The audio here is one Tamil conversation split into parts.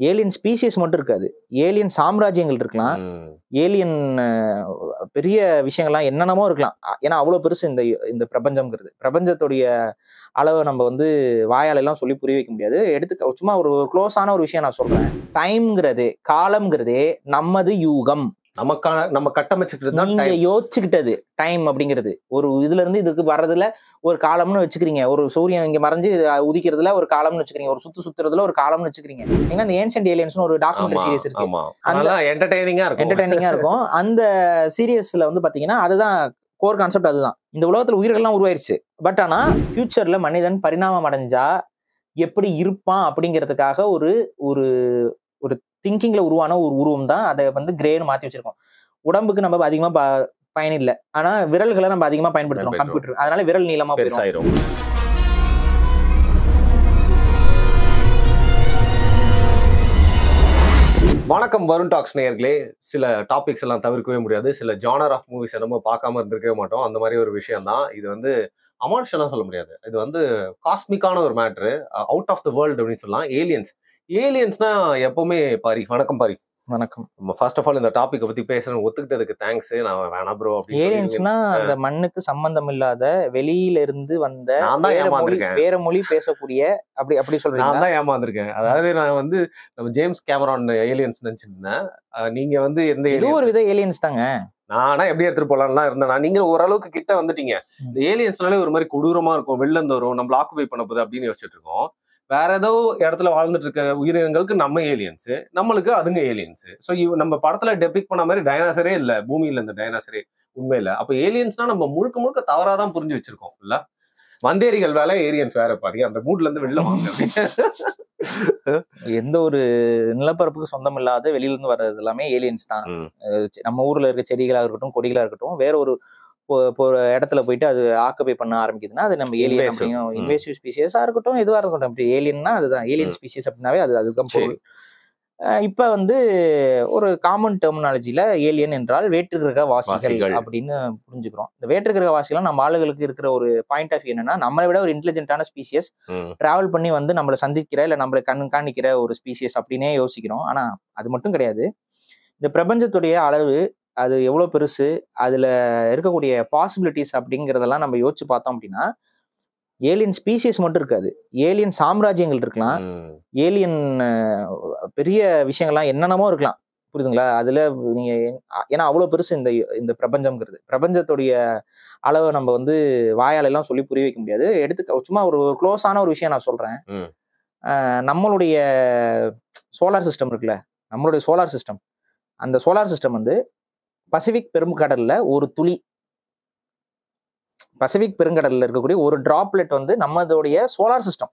ஏலியன் ஸ்பீசிஸ் மட்டும் இருக்காது. ஏலியன் சாம்ராஜ்யங்கள் இருக்கலாம். ஏலியன் பெரிய விஷயங்கள்லாம் என்னென்னமோ இருக்கலாம். ஏன்னா அவ்வளோ பெருசு இந்த பிரபஞ்சம்ங்கிறது. பிரபஞ்சத்துடைய அளவை நம்ம வந்து வாயால எல்லாம் சொல்லி புரிய வைக்க முடியாது. சும்மா ஒரு க்ளோஸான ஒரு விஷயம் நான் சொல்றேன். டைம்ங்கிறது, காலம்ங்கிறதே நம்மது யூகம். நம்ம கட்டமைச்சுக்கிட்டு தான் நீங்க யோசிச்சுக்கிட்டது டைம் அப்படிங்கிறது. ஒரு இதுல இருந்து இதுக்கு வர்றதுல ஒரு காலம்னு வச்சுக்கிறீங்க. ஒரு சூரியன் இங்க மறைஞ்சு உதிக்கிறதுல ஒரு காலம்னு வச்சுக்கிறீங்க. ஒரு சுத்துறதுல ஒரு காலம்னு வச்சுக்கிறீங்க. ஏன்னா இந்த ஏன்ஷியன்ட் ஏலியன்ஸ்னு ஒரு டாக்குமெண்ட்ரி சீரிஸ் இருக்கு. அதெல்லாம் என்டர்டெய்னிங்கா இருக்கும். அந்த சீரியஸ்ல வந்து பாத்தீங்கன்னா அதுதான் கோர் கான்செப்ட். அதுதான் இந்த உலகத்துல உயிர்கள்லாம் உருவாயிருச்சு. பட் ஆனா ஃபியூச்சர்ல மனிதன் பரிணாமம் அடைஞ்சா எப்படி இருப்பான் அப்படிங்கிறதுக்காக ஒரு ஒரு ஒரு திங்கிங்ல உருவான ஒரு உருவம் தான். அதை வந்து கிரேன்னு மாத்தி வச்சிருக்கோம். உடம்புக்கு நம்ம அதிகமா பயன் இல்லை. ஆனா விரல்களை நம்ம அதிகமா பயன்படுத்துறோம் கம்ப்யூட்டர். அதனால விரல் நீளமா பெருசாயிரும். வணக்கம் வருண் டாக்ஸ் நேயர்களே. சில டாபிக்ஸ் எல்லாம் தவிர்க்கவே முடியாது. சில ஜானர் ஆஃப் மூவிஸ் நம்ம பார்க்காம இருந்திருக்கவே மாட்டோம். அந்த மாதிரி ஒரு விஷயம் தான் இது. வந்து அமானுஷனா சொல்ல முடியாது. இது வந்து காஸ்மிக்கான ஒரு matter. Out of the world அப்படின்னு சொல்லலாம். ஏலியன்ஸ்னா எப்பவுமே பாரி. வணக்கம் பாரி. வணக்கம். நம்ம ஃபர்ஸ்ட் ஆஃப் ஆல் இந்த டாபிக்கை பத்தி பேசணும் ஒத்துக்கிட்டதுக்கு தேங்க்ஸ். நான் வேணா ப்ரோ அப்படின்னு. ஏலியன்ஸ்னா அந்த மண்ணுக்கு சம்பந்தம் இல்லாத வெளியில இருந்து வந்த வேற மொழி பேசக்கூடிய அப்படி சொல்றீங்க. நான் தான் ஏமாந்துருக்கேன். அதாவது நான் வந்து நம்ம ஜேம்ஸ் கேமரான் ஏலியன்ஸ் நினைச்சிருந்தேன். நீங்க வந்து எந்த ஒரு வித ஏலியன்ஸ் தாங்க. நானா எப்படி எடுத்துட்டு போலாம்லாம் இருந்தேன். நீங்க ஓரளவுக்கு கிட்ட வந்துட்டீங்க. இந்த ஏலியன்ஸ்னாலே ஒரு மாதிரி கொடூரமா இருக்கும். வெளில இருந்து வரும், நம்மள ஆக்குபை பண்ண போகுது அப்படின்னு யோசிச்சுட்டு இருக்கோம். வேற ஏதோ இடத்துல வாழ்ந்துட்டு இருக்க உயிரினங்களுக்கு நம்ம ஏலியன்ஸ், நம்மளுக்கு அதுங்க ஏலியன்ஸ். ஸோ நம்ம படத்துல டெபிக் பண்ண மாதிரி டைனாசரே இல்ல பூமியில. இந்த டைனாசரே உண்மையில அப்ப ஏலியன்ஸ்னா நம்ம முழுக்க தவறாதான் புரிஞ்சு வச்சிருக்கோம் இல்ல. வந்தேரிகள் வேலை, ஏலியன்ஸ் வேற பாரு. அந்த மூட்ல இருந்து வெளில வாங்க. எந்த ஒரு நிலப்பரப்புக்கு சொந்தம் இல்லாத வெளியில இருந்து வர்றது எல்லாமே ஏலியன்ஸ் தான். நம்ம ஊர்ல இருக்க செடிகளா இருக்கட்டும், கொடிகளா இருக்கட்டும், வேற ஒரு இடத்துல போயிட்டு அது ஆக்குபை பண்ண ஆரம்பிக்குதுன்னா அது நம்ம ஏலியன் அப்படியும். இன்வேசிவ் ஸ்பீசிஸா இருக்கட்டும், எதுவா இருக்கட்டும், அப்படி ஏலியன்னா அதுதான். ஏலியன் ஸ்பீசிஸ் அப்படின்னாவே அதுதான் பொருள். இப்ப வந்து ஒரு காமன் டெர்மினாலஜில ஏலியன் என்றால் வேற்றுக்கிரக வாசிகள் அப்படின்னு புரிஞ்சுக்கிறோம். இந்த வேற்றுக்கிரக வாசிகள் நம்ம ஆளுகளுக்கு இருக்கிற ஒரு பாயிண்ட் ஆஃப் வியூ என்னன்னா, நம்மளை விட ஒரு இன்டெலிஜென்டான ஸ்பீசியஸ் டிராவல் பண்ணி வந்து நம்மளை சந்திக்கிற இல்ல நம்மளை கண்காணிக்கிற ஒரு ஸ்பீசியஸ் அப்படின்னே யோசிக்கிறோம். ஆனா அது மட்டும் கிடையாது. இந்த பிரபஞ்சத்துடைய அளவு அது எவ்வளவு பெருசு, அதுல இருக்கக்கூடிய பாசிபிலிட்டிஸ் அப்படிங்கிறதெல்லாம் நம்ம யோசிச்சு பார்த்தோம் அப்படின்னா, ஏலியன் ஸ்பீசிஸ் மட்டும் இருக்காது. ஏலியன் சாம்ராஜ்யங்கள் இருக்கலாம். ஏலியன் பெரிய விஷயங்கள்லாம் என்னென்னமோ இருக்கலாம். புரியுதுங்களா? அதுல நீங்க ஏன்னா அவ்வளவு பெருசு இந்த பிரபஞ்சம்ங்கிறது. பிரபஞ்சத்துடைய அளவை நம்ம வந்து வாயால எல்லாம் சொல்லி புரிய வைக்க முடியாது. சும்மா ஒரு க்ளோஸான ஒரு விஷயம் நான் சொல்றேன். நம்மளுடைய சோலார் சிஸ்டம் இருக்குல்ல, நம்மளுடைய சோலார் சிஸ்டம், அந்த சோலார் சிஸ்டம் வந்து பசிபிக் பெருங்கடல்ல ஒரு துளி, பசிபிக் பெருங்கடல்ல இருக்கக்கூடிய ஒரு டிராப்லெட் வந்து நம்மளுடைய சோலார் சிஸ்டம்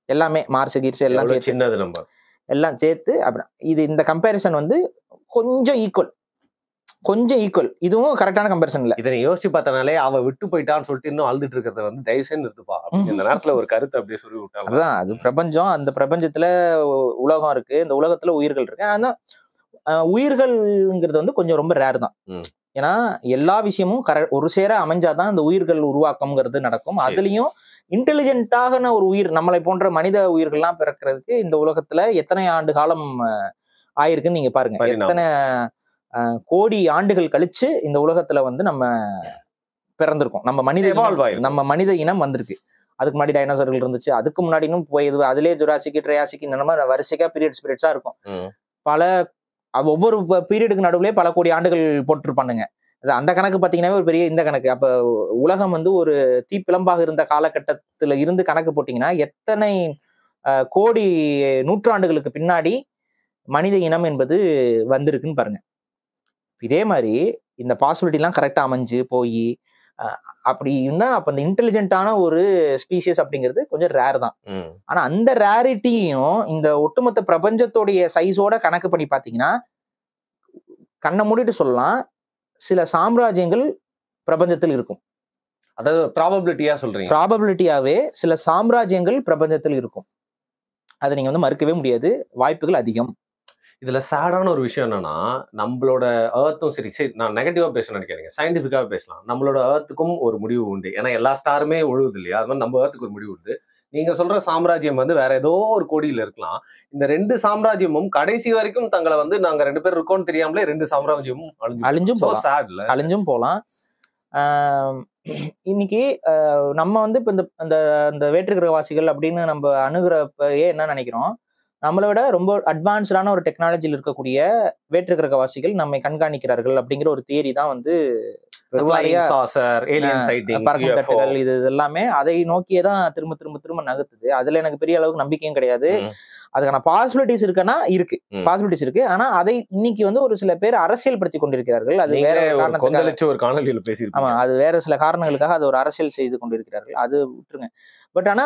எல்லாமே மார்ஸ் கீர்ஸ் எல்லாம் சேர்த்து எல்லாம் சேர்த்து அப்படி இது. இந்த கம்பேரிசன் வந்து கொஞ்சம் ஈக்குவல். இதுவும் கரெக்டான கம்பேரிசன் இல்ல. இதை யோசிச்சு பார்த்தனாலே அவ விட்டு போயிட்டான்னு சொல்லிட்டு இன்னும் அழுதுட்டு இருக்கிறத வந்து தயவுசெய்து நிறுத்துப்பா. இந்த நேரத்துல ஒரு கருத்து அப்படியே சொல்லி விட்டாங்க. அதுதான் அது பிரபஞ்சம். அந்த பிரபஞ்சத்துல உலகம் இருக்கு, இந்த உலகத்துல உயிர்கள் இருக்கு. ஆனா உயிர்கள்ங்கிறது வந்து கொஞ்சம் ரொம்ப ரேர் தான். ஏன்னா எல்லா விஷயமும் ஒரு சேர அமைஞ்சாதான் இந்த உயிர்கள் உருவாக்கம்ங்கிறது நடக்கும். அதுலயும் இன்டெலிஜென்ட்டான ஒரு உயிர், நம்மளை போன்ற மனித உயிர்கள்லாம் பிறக்கிறதுக்கு இந்த உலகத்துல எத்தனை ஆண்டு காலம் ஆயிருக்குன்னு நீங்க பாருங்க. எத்தனை கோடி ஆண்டுகள் கழிச்சு இந்த உலகத்துல வந்து நம்ம பிறந்திருக்கோம். நம்ம மனித இனம் வந்திருக்கு. அதுக்கு முன்னாடி டைனோசர்கள் இருந்துச்சு. அதுக்கு முன்னாடி இன்னும் போய் அதுலயே ஜுராசிக், ட்ரையாசிக் இந்த மாதிரி வரிசைக்கா பீரியட்ஸா இருக்கும். பல ஒவ்வொரு பீரியடுக்கு நடுவுலயே பல கோடி ஆண்டுகள் போட்டிருப்பானுங்க. அந்த கணக்கு பாத்தீங்கன்னா ஒரு பெரிய இந்த கணக்கு. அப்ப உலகம் வந்து ஒரு தீப்பிழம்பாக இருந்த காலகட்டத்துல இருந்து கணக்கு போட்டீங்கன்னா எத்தனை கோடி நூற்றாண்டுகளுக்கு பின்னாடி மனித இனம் என்பது வந்திருக்குன்னு பாருங்க. இதே மாதிரி இந்த பாசிபிலிட்டி எல்லாம் கரெக்டா அமைஞ்சு போய் அப்படி இருந்தா அப்ப இந்த இன்டெலிஜென்ட்டான ஒரு ஸ்பீசியஸ் அப்படிங்கிறது கொஞ்சம் ரேர் தான். ஆனா அந்த ரேரிட்டியும் இந்த ஒட்டுமொத்த பிரபஞ்சத்தோடைய சைஸோட கணக்கு பண்ணி பாத்தீங்கன்னா கண்ணை மூடிட்டு சொல்லலாம், சில சாம்ராஜ்யங்கள் பிரபஞ்சத்தில் இருக்கும். அதாவது ப்ராபபிலிட்டியா சொல்றீங்க? ப்ராபபிலிட்டியாவே சில சாம்ராஜ்யங்கள் பிரபஞ்சத்தில் இருக்கும். அதை நீங்க வந்து மறுக்கவே முடியாது. வாய்ப்புகள் அதிகம். இதுல சேடான ஒரு விஷயம் என்னன்னா, நம்மளோட ஏர்த்தும் சரி, நான் நெகட்டிவா பேச நினைக்கிறேன், சயின்டிபிக்காவே பேசலாம். நம்மளோட ஏர்த்துக்கும் ஒரு முடிவு உண்டு. ஏன்னா எல்லா ஸ்டாருமே ஒழுகுது இல்லையா? அது மாதிரி நம்ம ஏர்த்துக்கு ஒரு முடிவு உண்டு. நீங்க சொல்ற சாம்ராஜ்யம் வந்து வேற ஏதோ ஒரு கோடியில இருக்கலாம். இந்த 2 சாம்ராஜ்யமும் கடைசி வரைக்கும் தங்களை வந்து நாங்க 2 பேர் இருக்கோம்னு தெரியாமலே 2 சாம்ராஜ்யமும் அழிஞ்சும் போலாம். அழிஞ்சும் போலாம். இன்னைக்கு நம்ம வந்து இப்ப இந்த வேற்று கிரகவாசிகள் அப்படின்னு நம்ம அணுகிறப்பயே என்ன நினைக்கிறோம், நம்மளை விட ரொம்ப அட்வான்ஸ்டான ஒரு டெக்னாலஜியில் இருக்கக்கூடிய வேற்று கிரகவாசிகள் நம்மை கண்காணிக்கிறார்கள் அப்படிங்கிற ஒரு தியரி தான் வந்து பறக்கும் இது எல்லாமே அதை நோக்கியே தான் திரும்ப திரும்ப திரும்ப நகர்த்துது. அதுல எனக்கு பெரிய அளவுக்கு நம்பிக்கையும் கிடையாது. அதுக்கான பாசிபிலிட்டிஸ் இருக்குன்னா இருக்கு, பாசிபிலிட்டிஸ் இருக்கு. ஆனா அதை இன்னைக்கு வந்து ஒரு சில பேர் அரசியல் படுத்தி கொண்டிருக்கிறார்கள். அது வேற காரணத்துக்காக, ஆமா, அது வேற சில காரணங்களுக்காக அது ஒரு அரசியல் செய்து கொண்டிருக்கிறார்கள். அது விட்டுருங்க. பட் ஆனா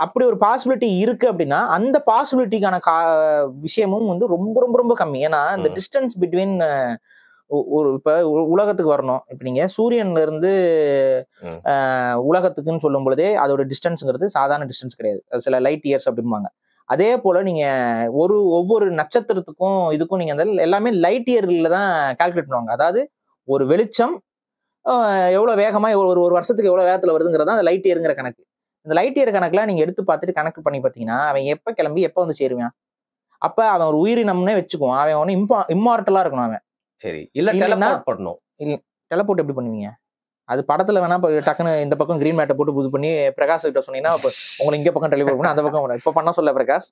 அப்படி ஒரு பாசிபிலிட்டி இருக்கு அப்படின்னா அந்த பாசிபிலிட்டிக்கான விஷயமும் வந்து ரொம்ப ரொம்ப ரொம்ப கம்மி. ஏன்னா இந்த டிஸ்டன்ஸ் பிட்வீன் ஒரு இப்ப உலகத்துக்கு வரணும், இப்ப நீங்க சூரியன்ல இருந்து உலகத்துக்குன்னு சொல்லும் பொழுதே அதோட டிஸ்டன்ஸ்ங்கிறது சாதாரண டிஸ்டன்ஸ் கிடையாது. சில லைட் இயர்ஸ் அப்படிம்பாங்க. அதே போல நீங்க ஒவ்வொரு நட்சத்திரத்துக்கும் இதுக்கும் நீங்க எல்லாமே லைட் இயர்ல தான் கால்குலேட் பண்ணுவாங்க. அதாவது ஒரு வெளிச்சம் எவ்வளவு வேகமா ஒரு வருஷத்துக்கு எவ்வளவு வேகத்துல வருதுங்கிறதா அந்த லைட் இயருங்கிற கணக்கு. இந்த லைட் இயர் கணக்குல நீங்க எடுத்து பார்த்துட்டு கணக்கு பண்ணி பார்த்தீங்கன்னா அவன் எப்ப கிளம்பி எப்ப வந்து சேருவான். அப்ப அவன் ஒரு உயிரினம்னே வச்சுக்குவான். அவன் ஒண்ணு இம்மார்டலா இருக்கணும். அவன் சரி இல்ல டெலபோர்ட் பண்ணணும். இல்ல டெலபோர்ட் எப்படி பண்ணுவீங்க? அது படத்துல வேணா டக்குன்னு இந்த பக்கம் கிரீன் மேட்டை போட்டு புது பண்ணி பிரகாஷ் கிட்ட சொன்னீங்கன்னா உங்களை இங்க பக்கம் டெலிவரி பண்ண அந்த பக்கம் இப்ப பண்ண சொல்ல பிரகாஷ்.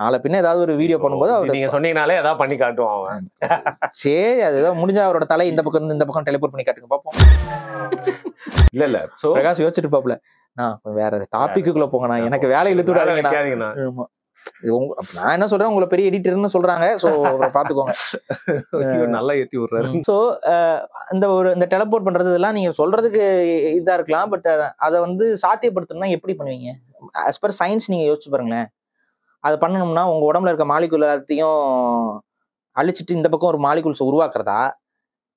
நாளை பின்ன ஏதாவது ஒரு வீடியோ பண்ணும்போது நீங்க சொன்னீங்கனாலே ஏதாவது பண்ணி காட்டுவான் அவன். சரி, அதுதான் முடிஞ்சா அவரோட தலை இந்த பக்கம் இருந்து இந்த பக்கம் டெலிபோர்ட் பண்ணி காட்டுங்க பாப்போம். இல்ல பிரகாஷ் யோசிச்சுட்டு பாப்பல, நான் வேற டாபிக்குள்ள போங்கண்ணா, எனக்கு வேலை இழுத்து விடாதீங்கண்ணா. நான் என்ன சொல்றேன், உங்களை பெரிய எடிட்டர்னு சொல்றாங்க, சோ பாத்துக்கோங்க. நல்லா ஏத்தி விடுறாரு. சோ இந்த டெலபோர்ட் பண்றது இதெல்லாம் நீங்க சொல்றதுக்கு இதா இருக்கலாம். பட் அதை வந்து சாத்தியப்படுத்தணும்னா எப்படி பண்ணுவீங்க? ஆஸ் பர் சயின்ஸ் நீங்க யோசிச்சு பாருங்களேன். அதை பண்ணணும்னா உங்க உடம்புல இருக்க மாலிகுல் எல்லாத்தையும் அழிச்சிட்டு இந்த பக்கம் ஒரு மாலிகுல்ஸ் உருவாக்குறதா,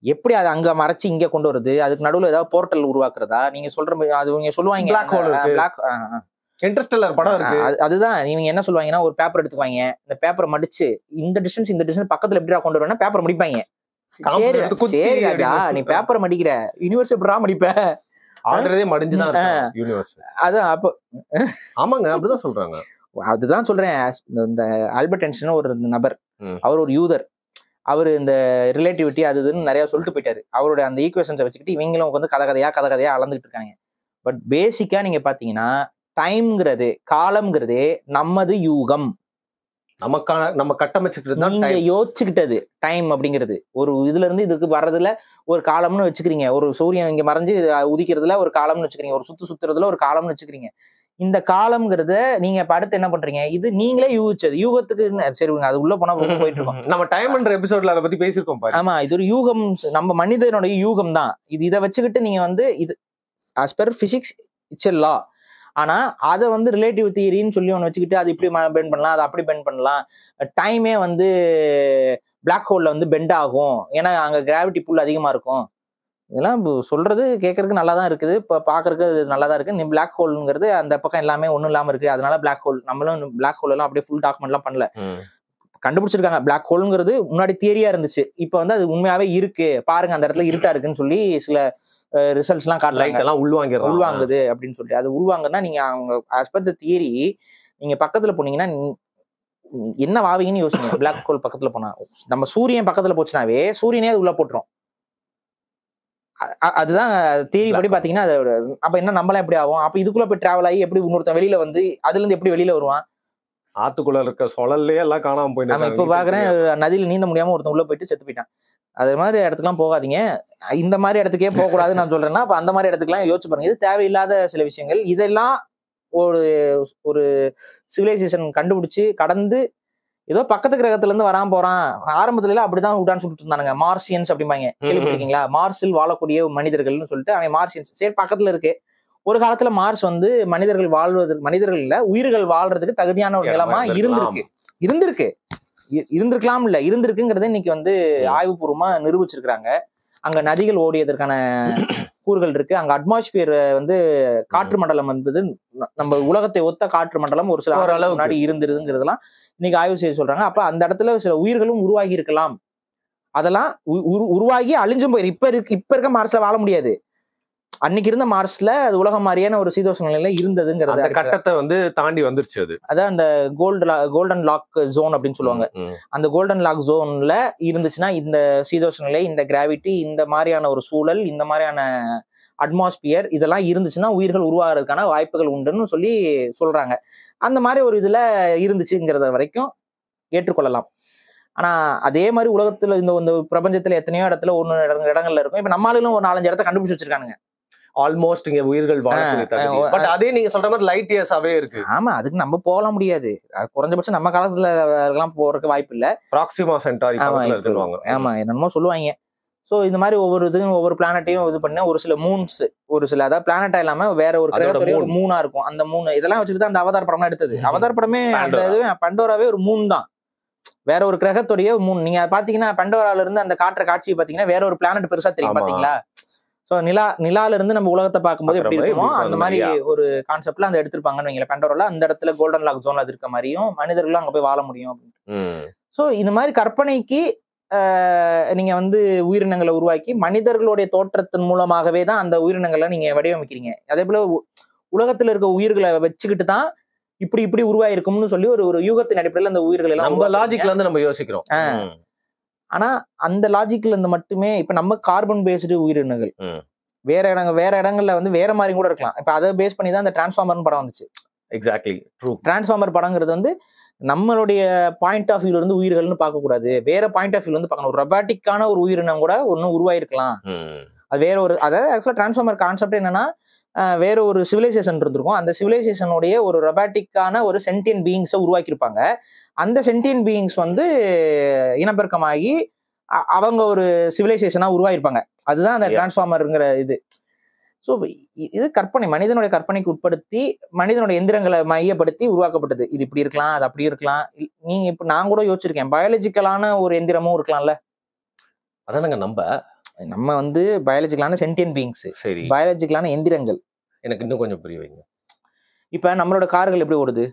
எப்படி அதை அங்க மறைச்சு இங்க கொண்டு வருது, அதுக்கு நடுவுல ஏதாவது போர்ட்டல் உருவாக்குறதா? நீங்க சொல்ற அது நீங்க சொல்லுவாங்க இன்டர்ஸ்டெல்லர் படம் இருக்கு. அதுதான் நீங்க என்ன சொல்லுவாங்கன்னா, ஒரு பேப்பர் எடுத்துக்குவாங்க, இந்த பேப்பரை மடிச்சு இந்த டிஸ்டன்ஸ் பக்கத்துல எப்படிடா கொண்டு வருவேன்னா பேப்பரை மடிப்பாங்க. சரி ராஜா, நீ பேப்பரை மடிக்கிற, யூனிவர்ஸ் எப்படிடா மடிப்ப? Already மடிஞ்சுதான் universe. அதான் அப்போ ஆமாங்க, அப்படிதான் சொல்றாங்க. அதுதான் சொல்றேன். இந்த ஆல்பர்ட் ஐன்ஸ்டைன் ஒரு நபர், அவர் ஒரு யூதர். அவரு இந்த ரிலேட்டிவிட்டி அது இதுன்னு நிறைய சொல்லிட்டு போயிட்டாரு. அவருடைய அந்த ஈக்குவேஷன்ஸை வச்சுக்கிட்டு இவங்களும் வந்து கதை கதையா அளந்துட்டு இருக்காங்க. பட் பேசிக்கா நீங்க பாத்தீங்கன்னா டைம்ங்கிறது, காலம்ங்கிறதே நமது யூகம், நம்ம கட்டமைச்சுக்கிட்டு நீங்க யோசிச்சுக்கிட்டது டைம் அப்படிங்கிறது. ஒரு இதுல இருந்து இதுக்கு வர்றதுல ஒரு காலம்னு வச்சுக்கிறீங்க, ஒரு சூரியன் இங்க மறைஞ்சு உதிக்கிறதுல ஒரு காலம்னு வச்சுக்கிறீங்க, ஒரு சுத்துறதுல ஒரு காலம்னு வச்சுக்கிறீங்க. இந்த காலம்ங்கிறத நீங்க அடுத்து என்ன பண்றீங்க, இது நீங்களே யூகிச்சது. யூகத்துக்கு சரி அது உள்ள போனா போயிட்டு இருக்கோம். நம்ம டைம்ன்ற எபிசோட்ல அதை பத்தி பேசியிருக்கோம். ஆமா, இது ஒரு யூகம், நம்ம மனிதனுடைய யூகம் தான் இது. இதை வச்சுக்கிட்டு நீங்க வந்து இது as per physics it's a law. ஆனா அதை வந்து ரிலேட்டிவ் தியரின்னு சொல்லி ஒன்று வச்சுக்கிட்டு அது இப்படி பெண்ட் பண்ணலாம், அதை அப்படி பெண்ட் பண்ணலாம். டைமே வந்து பிளாக் ஹோல்ல வந்து பெண்ட் ஆகும், ஏன்னா அங்க கிராவிட்டி புல் அதிகமா இருக்கும். இதெல்லாம் சொல்றது கேட்கறதுக்கு நல்லா தான் இருக்குது, இப்போ பாக்குறதுக்கு அது நல்லா தான் இருக்கு. நீ பிளாக் ஹோல்ங்கிறது அந்த பக்கம் எல்லாமே ஒன்றும் இல்லாம இருக்கு, அதனால பிளாக் ஹோல். நம்மளும் பிளாக் ஹோல் எல்லாம் அப்படியே ஃபுல் டாக்குமெண்ட்லாம் பண்ணல, கண்டுபிடிச்சிருக்காங்க. பிளாக் ஹோல்ங்கிறது முன்னாடி தியரியா இருந்துச்சு, இப்போ வந்து அது உண்மையாவே இருக்கு, பாருங்க அந்த இடத்துல இருட்டா இருக்குன்னு சொல்லி சில ரிசல்ட்ஸ் எல்லாம் காட்டுறாங்க. உள்வாங்குது அப்படின்னு சொல்லிட்டு. அது உள்வாங்கன்னா நீங்க அவங்க ஆஸ் பர் தி தியரி நீங்க பக்கத்துல போனீங்கன்னா என்ன வாவீங்கன்னு யோசிங்க. பிளாக் ஹோல் பக்கத்துல போனா, நம்ம சூரியன் பக்கத்துல போச்சுனாவே சூரியனே அது உள்ள போட்டுரும். அதுதான் தியரி படி பாத்தீங்கன்னா. அப்ப என்ன நம்மளாம் எப்படி ஆகும்? அப்ப இதுக்குள்ள போய் டிராவல் ஆகி எப்படி இன்னொருத்தன் வெளியில வந்து அதுல இருந்து எப்படி வெளியில வருவான்? ஆத்துக்குள்ள இருக்க சுழல்லே எல்லாம் காணாம போயிட்டு. நம்ம இப்ப பாக்குறேன், நதியில நீந்த முடியாம ஒருத்தன் உள்ள போயிட்டு செத்து போயிட்டான். அது மாதிரி இடத்துக்குலாம் போகாதீங்க. இந்த மாதிரி இடத்துக்கே போகக்கூடாதுன்னு நான் சொல்றேன்னா, அப்ப அந்த மாதிரி இடத்துக்குலாம் யோசிச்சு பாருங்க. இது தேவையில்லாத சில விஷயங்கள். இதெல்லாம் ஒரு சிவிலைசேஷன் கண்டுபிடிச்சு கடந்து ஏதோ பக்கத்து கிரகத்துல இருந்து வராம போறான். ஆரம்பத்துல எல்லாம் அப்படிதான் விடான்னு சொல்லிட்டு இருந்தானுங்க, மார்சியன்ஸ் அப்படிம்பாங்க, கேள்விப்பட்டிருக்கீங்களா? மார்ஸில் வாழக்கூடிய மனிதர்கள்னு சொல்லிட்டு அவன் மார்சியன்ஸ். சரி, பக்கத்துல இருக்கு. ஒரு காலத்துல மார்ஸ் வந்து மனிதர்கள் இல்ல உயிர்கள் வாழ்றதுக்கு தகுதியான ஒரு நிலமா இருந்திருக்கலாம் இல்ல இருந்திருக்குங்கிறத இன்னைக்கு வந்து ஆய்வுபூர்வமா நிரூபிச்சிருக்கிறாங்க. அங்க நதிகள் ஓடியதற்கான கூறுகள் இருக்கு. அங்க அட்மாஸ்பியர் வந்து காற்று மண்டலம் என்பது நம்ம உலகத்தை ஒத்த காற்று மண்டலம் ஒரு சில அளவு முன்னாடி இருந்திருதுங்கிறதெல்லாம் இன்னைக்கு ஆய்வு செய்ய சொல்றாங்க. அப்ப அந்த இடத்துல சில உயிர்களும் உருவாகி இருக்கலாம். அதெல்லாம் உருவாகி அழிஞ்சும் போயிரு. இப்ப இருக்க மார்ஸ்ல வாழ முடியாது. அன்னைக்கு இருந்த மார்ஸ்ல அது உலகம் மாதிரியான ஒரு சீதோஷ்ண நிலையில இருந்ததுங்கிறது அந்த கட்டத்தை வந்து தாண்டி வந்துருச்சு. அது அதான் அந்த கோல்டன் லாக் ஜோன் அப்படின்னு சொல்லுவாங்க. அந்த கோல்டன் லாக் ஜோன்ல இருந்துச்சுன்னா இந்த சீதோஷ்ண நிலை, இந்த கிராவிட்டி, இந்த மாதிரியான ஒரு சூழல், இந்த மாதிரியான அட்மாஸ்பியர் இதெல்லாம் இருந்துச்சுன்னா உயிர்கள் உருவாகிறதுக்கான வாய்ப்புகள் உண்டுன்னு சொல்றாங்க. அந்த மாதிரி ஒரு இதுல இருந்துச்சுங்கிறத வரைக்கும் ஏற்றுக்கொள்ளலாம். ஆனா அதே மாதிரி உலகத்துல இந்த பிரபஞ்சத்துல எத்தனையோ இடத்துல ஒன்னு இடங்கள்ல இருக்கும். இப்ப நம்மளும் ஒரு 4-5 இடத்த கண்டுபிடிச்சு வச்சிருக்கானுங்க. ஆல்மோஸ்ட் இங்க உயிர்கள் பட் அதே நீங்க சொல்ற மாதிரி லைட் இயர்ஸாவே இருக்கு. ஆமா, அதுக்கு நம்ம போக முடியாது. குறைஞ்சபட்சம் நம்ம காலத்துல எல்லாம் போறதுக்கு வாய்ப்பு இல்ல. ப்ராக்சிமா சென்டாரி சொல்லுவாங்க. ஆமா, என்னமோ சொல்லுவாங்க. ஸோ இந்த மாதிரி ஒவ்வொரு இதுவும் ஒவ்வொரு பிளானட்டையும் இது பண்ண ஒரு சில மூன்ஸ், ஒரு சில அதாவது பிளானட்டா இல்லாம வேற ஒரு கிரகத்துடைய ஒரு மூணா இருக்கும். அந்த மூணு இதெல்லாம் வச்சுட்டு தான் அந்த அவதார் படம்லாம் எடுத்தது. அவதார் படமே அந்த இதுவே பண்டோராவே ஒரு மூன் தான். வேற ஒரு கிரகத்துடைய மூன். நீங்க பாத்தீங்கன்னா பண்டோரால இருந்து அந்த காட்டுற காட்சியை பாத்தீங்கன்னா வேற ஒரு பிளானட் பெருசா தெரியும் பாத்தீங்களா? ஸோ நிலால இருந்து நம்ம உலகத்தை பார்க்கும்போது எப்படி இருக்குமோ அந்த மாதிரி ஒரு கான்செப்ட்ல அந்த எடுத்திருப்பாங்கன்னு வைங்களேன். பண்டோரால அந்த இடத்துல கோல்டன் லாக் ஜோன்ல இருக்க மாதிரியும் மனிதர்களும் அங்க போய் வாழ முடியும் அப்படின்னு. ஸோ இந்த மாதிரி கற்பனைக்கு நீங்க வந்து உயிரினங்களை உருவாக்கி மனிதர்களுடைய தோற்றத்தின் மூலமாகவே தான் அந்த உயிரினங்களை நீங்க வடிவமைக்கிறீங்க. அதே போல உலகத்துல இருக்க உயிர்களை வச்சுக்கிட்டு தான் இப்படி உருவாயிருக்கும்னு சொல்லி ஒரு யூகத்தின் அடிப்படையில் அந்த உயிர்கள் எல்லாம் நம்ம லாஜிக்ல இருந்து நம்ம யோசிக்கிறோம். ஆனா அந்த லாஜிக்ல இருந்து மட்டுமே இப்ப நம்ம கார்பன் பேஸ்டு உயிரினங்கள் வேற இடங்கள்ல வந்து வேற மாதிரி கூட இருக்கலாம். இப்ப அதை பேஸ் பண்ணி தான் அந்த டிரான்ஸ்ஃபார்மர்னு படம் வந்துச்சு. Exactly true. டிரான்ஸ்ஃபார்மர் படங்கிறது வந்து நம்மளுடைய பாயிண்ட் ஆஃப் வியூல இருந்து உயிர்கள்னு பார்க்க கூடாது, வேற பாயிண்ட் ஆஃப் வியூல இருந்து பார்க்கணும். ஒரு ரொபாட்டிக்கான ஒரு உயிரினம் கூட ஒன்னும் உருவாயிருக்கலாம். அது வேற ஒரு அதாவது ஆக்சுவலா டிரான்ஸ்ஃபார்மர் கான்செப்ட் என்னன்னா வேற ஒரு சிவிலைசேஷன் இருந்திருக்கும். அந்த சிவிலைசேஷனுடைய ஒரு ரொபாட்டிக்கான ஒரு சென்டியன் பீயிங்ஸை உருவாக்கியிருப்பாங்க. அந்த சென்டியன் பீயிங்ஸ் வந்து இனப்பெருக்கமாகி அவங்க ஒரு சிவிலைசேஷனா உருவாயிருப்பாங்க. அதுதான் அந்த டிரான்ஸ்ஃபார்மருங்கிற இது. ஸோ இது கற்பனை, மனிதனுடைய கற்பனைக்கு உட்படுத்தி மனிதனுடைய எந்திரங்களை மையப்படுத்தி உருவாக்கப்பட்டது. இது இப்படி இருக்கலாம், அது அப்படி இருக்கலாம். நீங்க இப்ப நான் கூட யோசிச்சிருக்கேன், பயாலஜிக்கலான ஒரு எந்திரமும் இருக்கலாம்ல. அதானங்க நம்ம வந்து பயாலஜிக்கலான சென்டியன் பீயிங்ஸ், சரி, பயாலஜிக்கலான எந்திரங்கள். எனக்கு இன்னும் கொஞ்சம் புரிய வைங்க. இப்ப நம்மளோட கார்கள் எப்படி ஓடுது?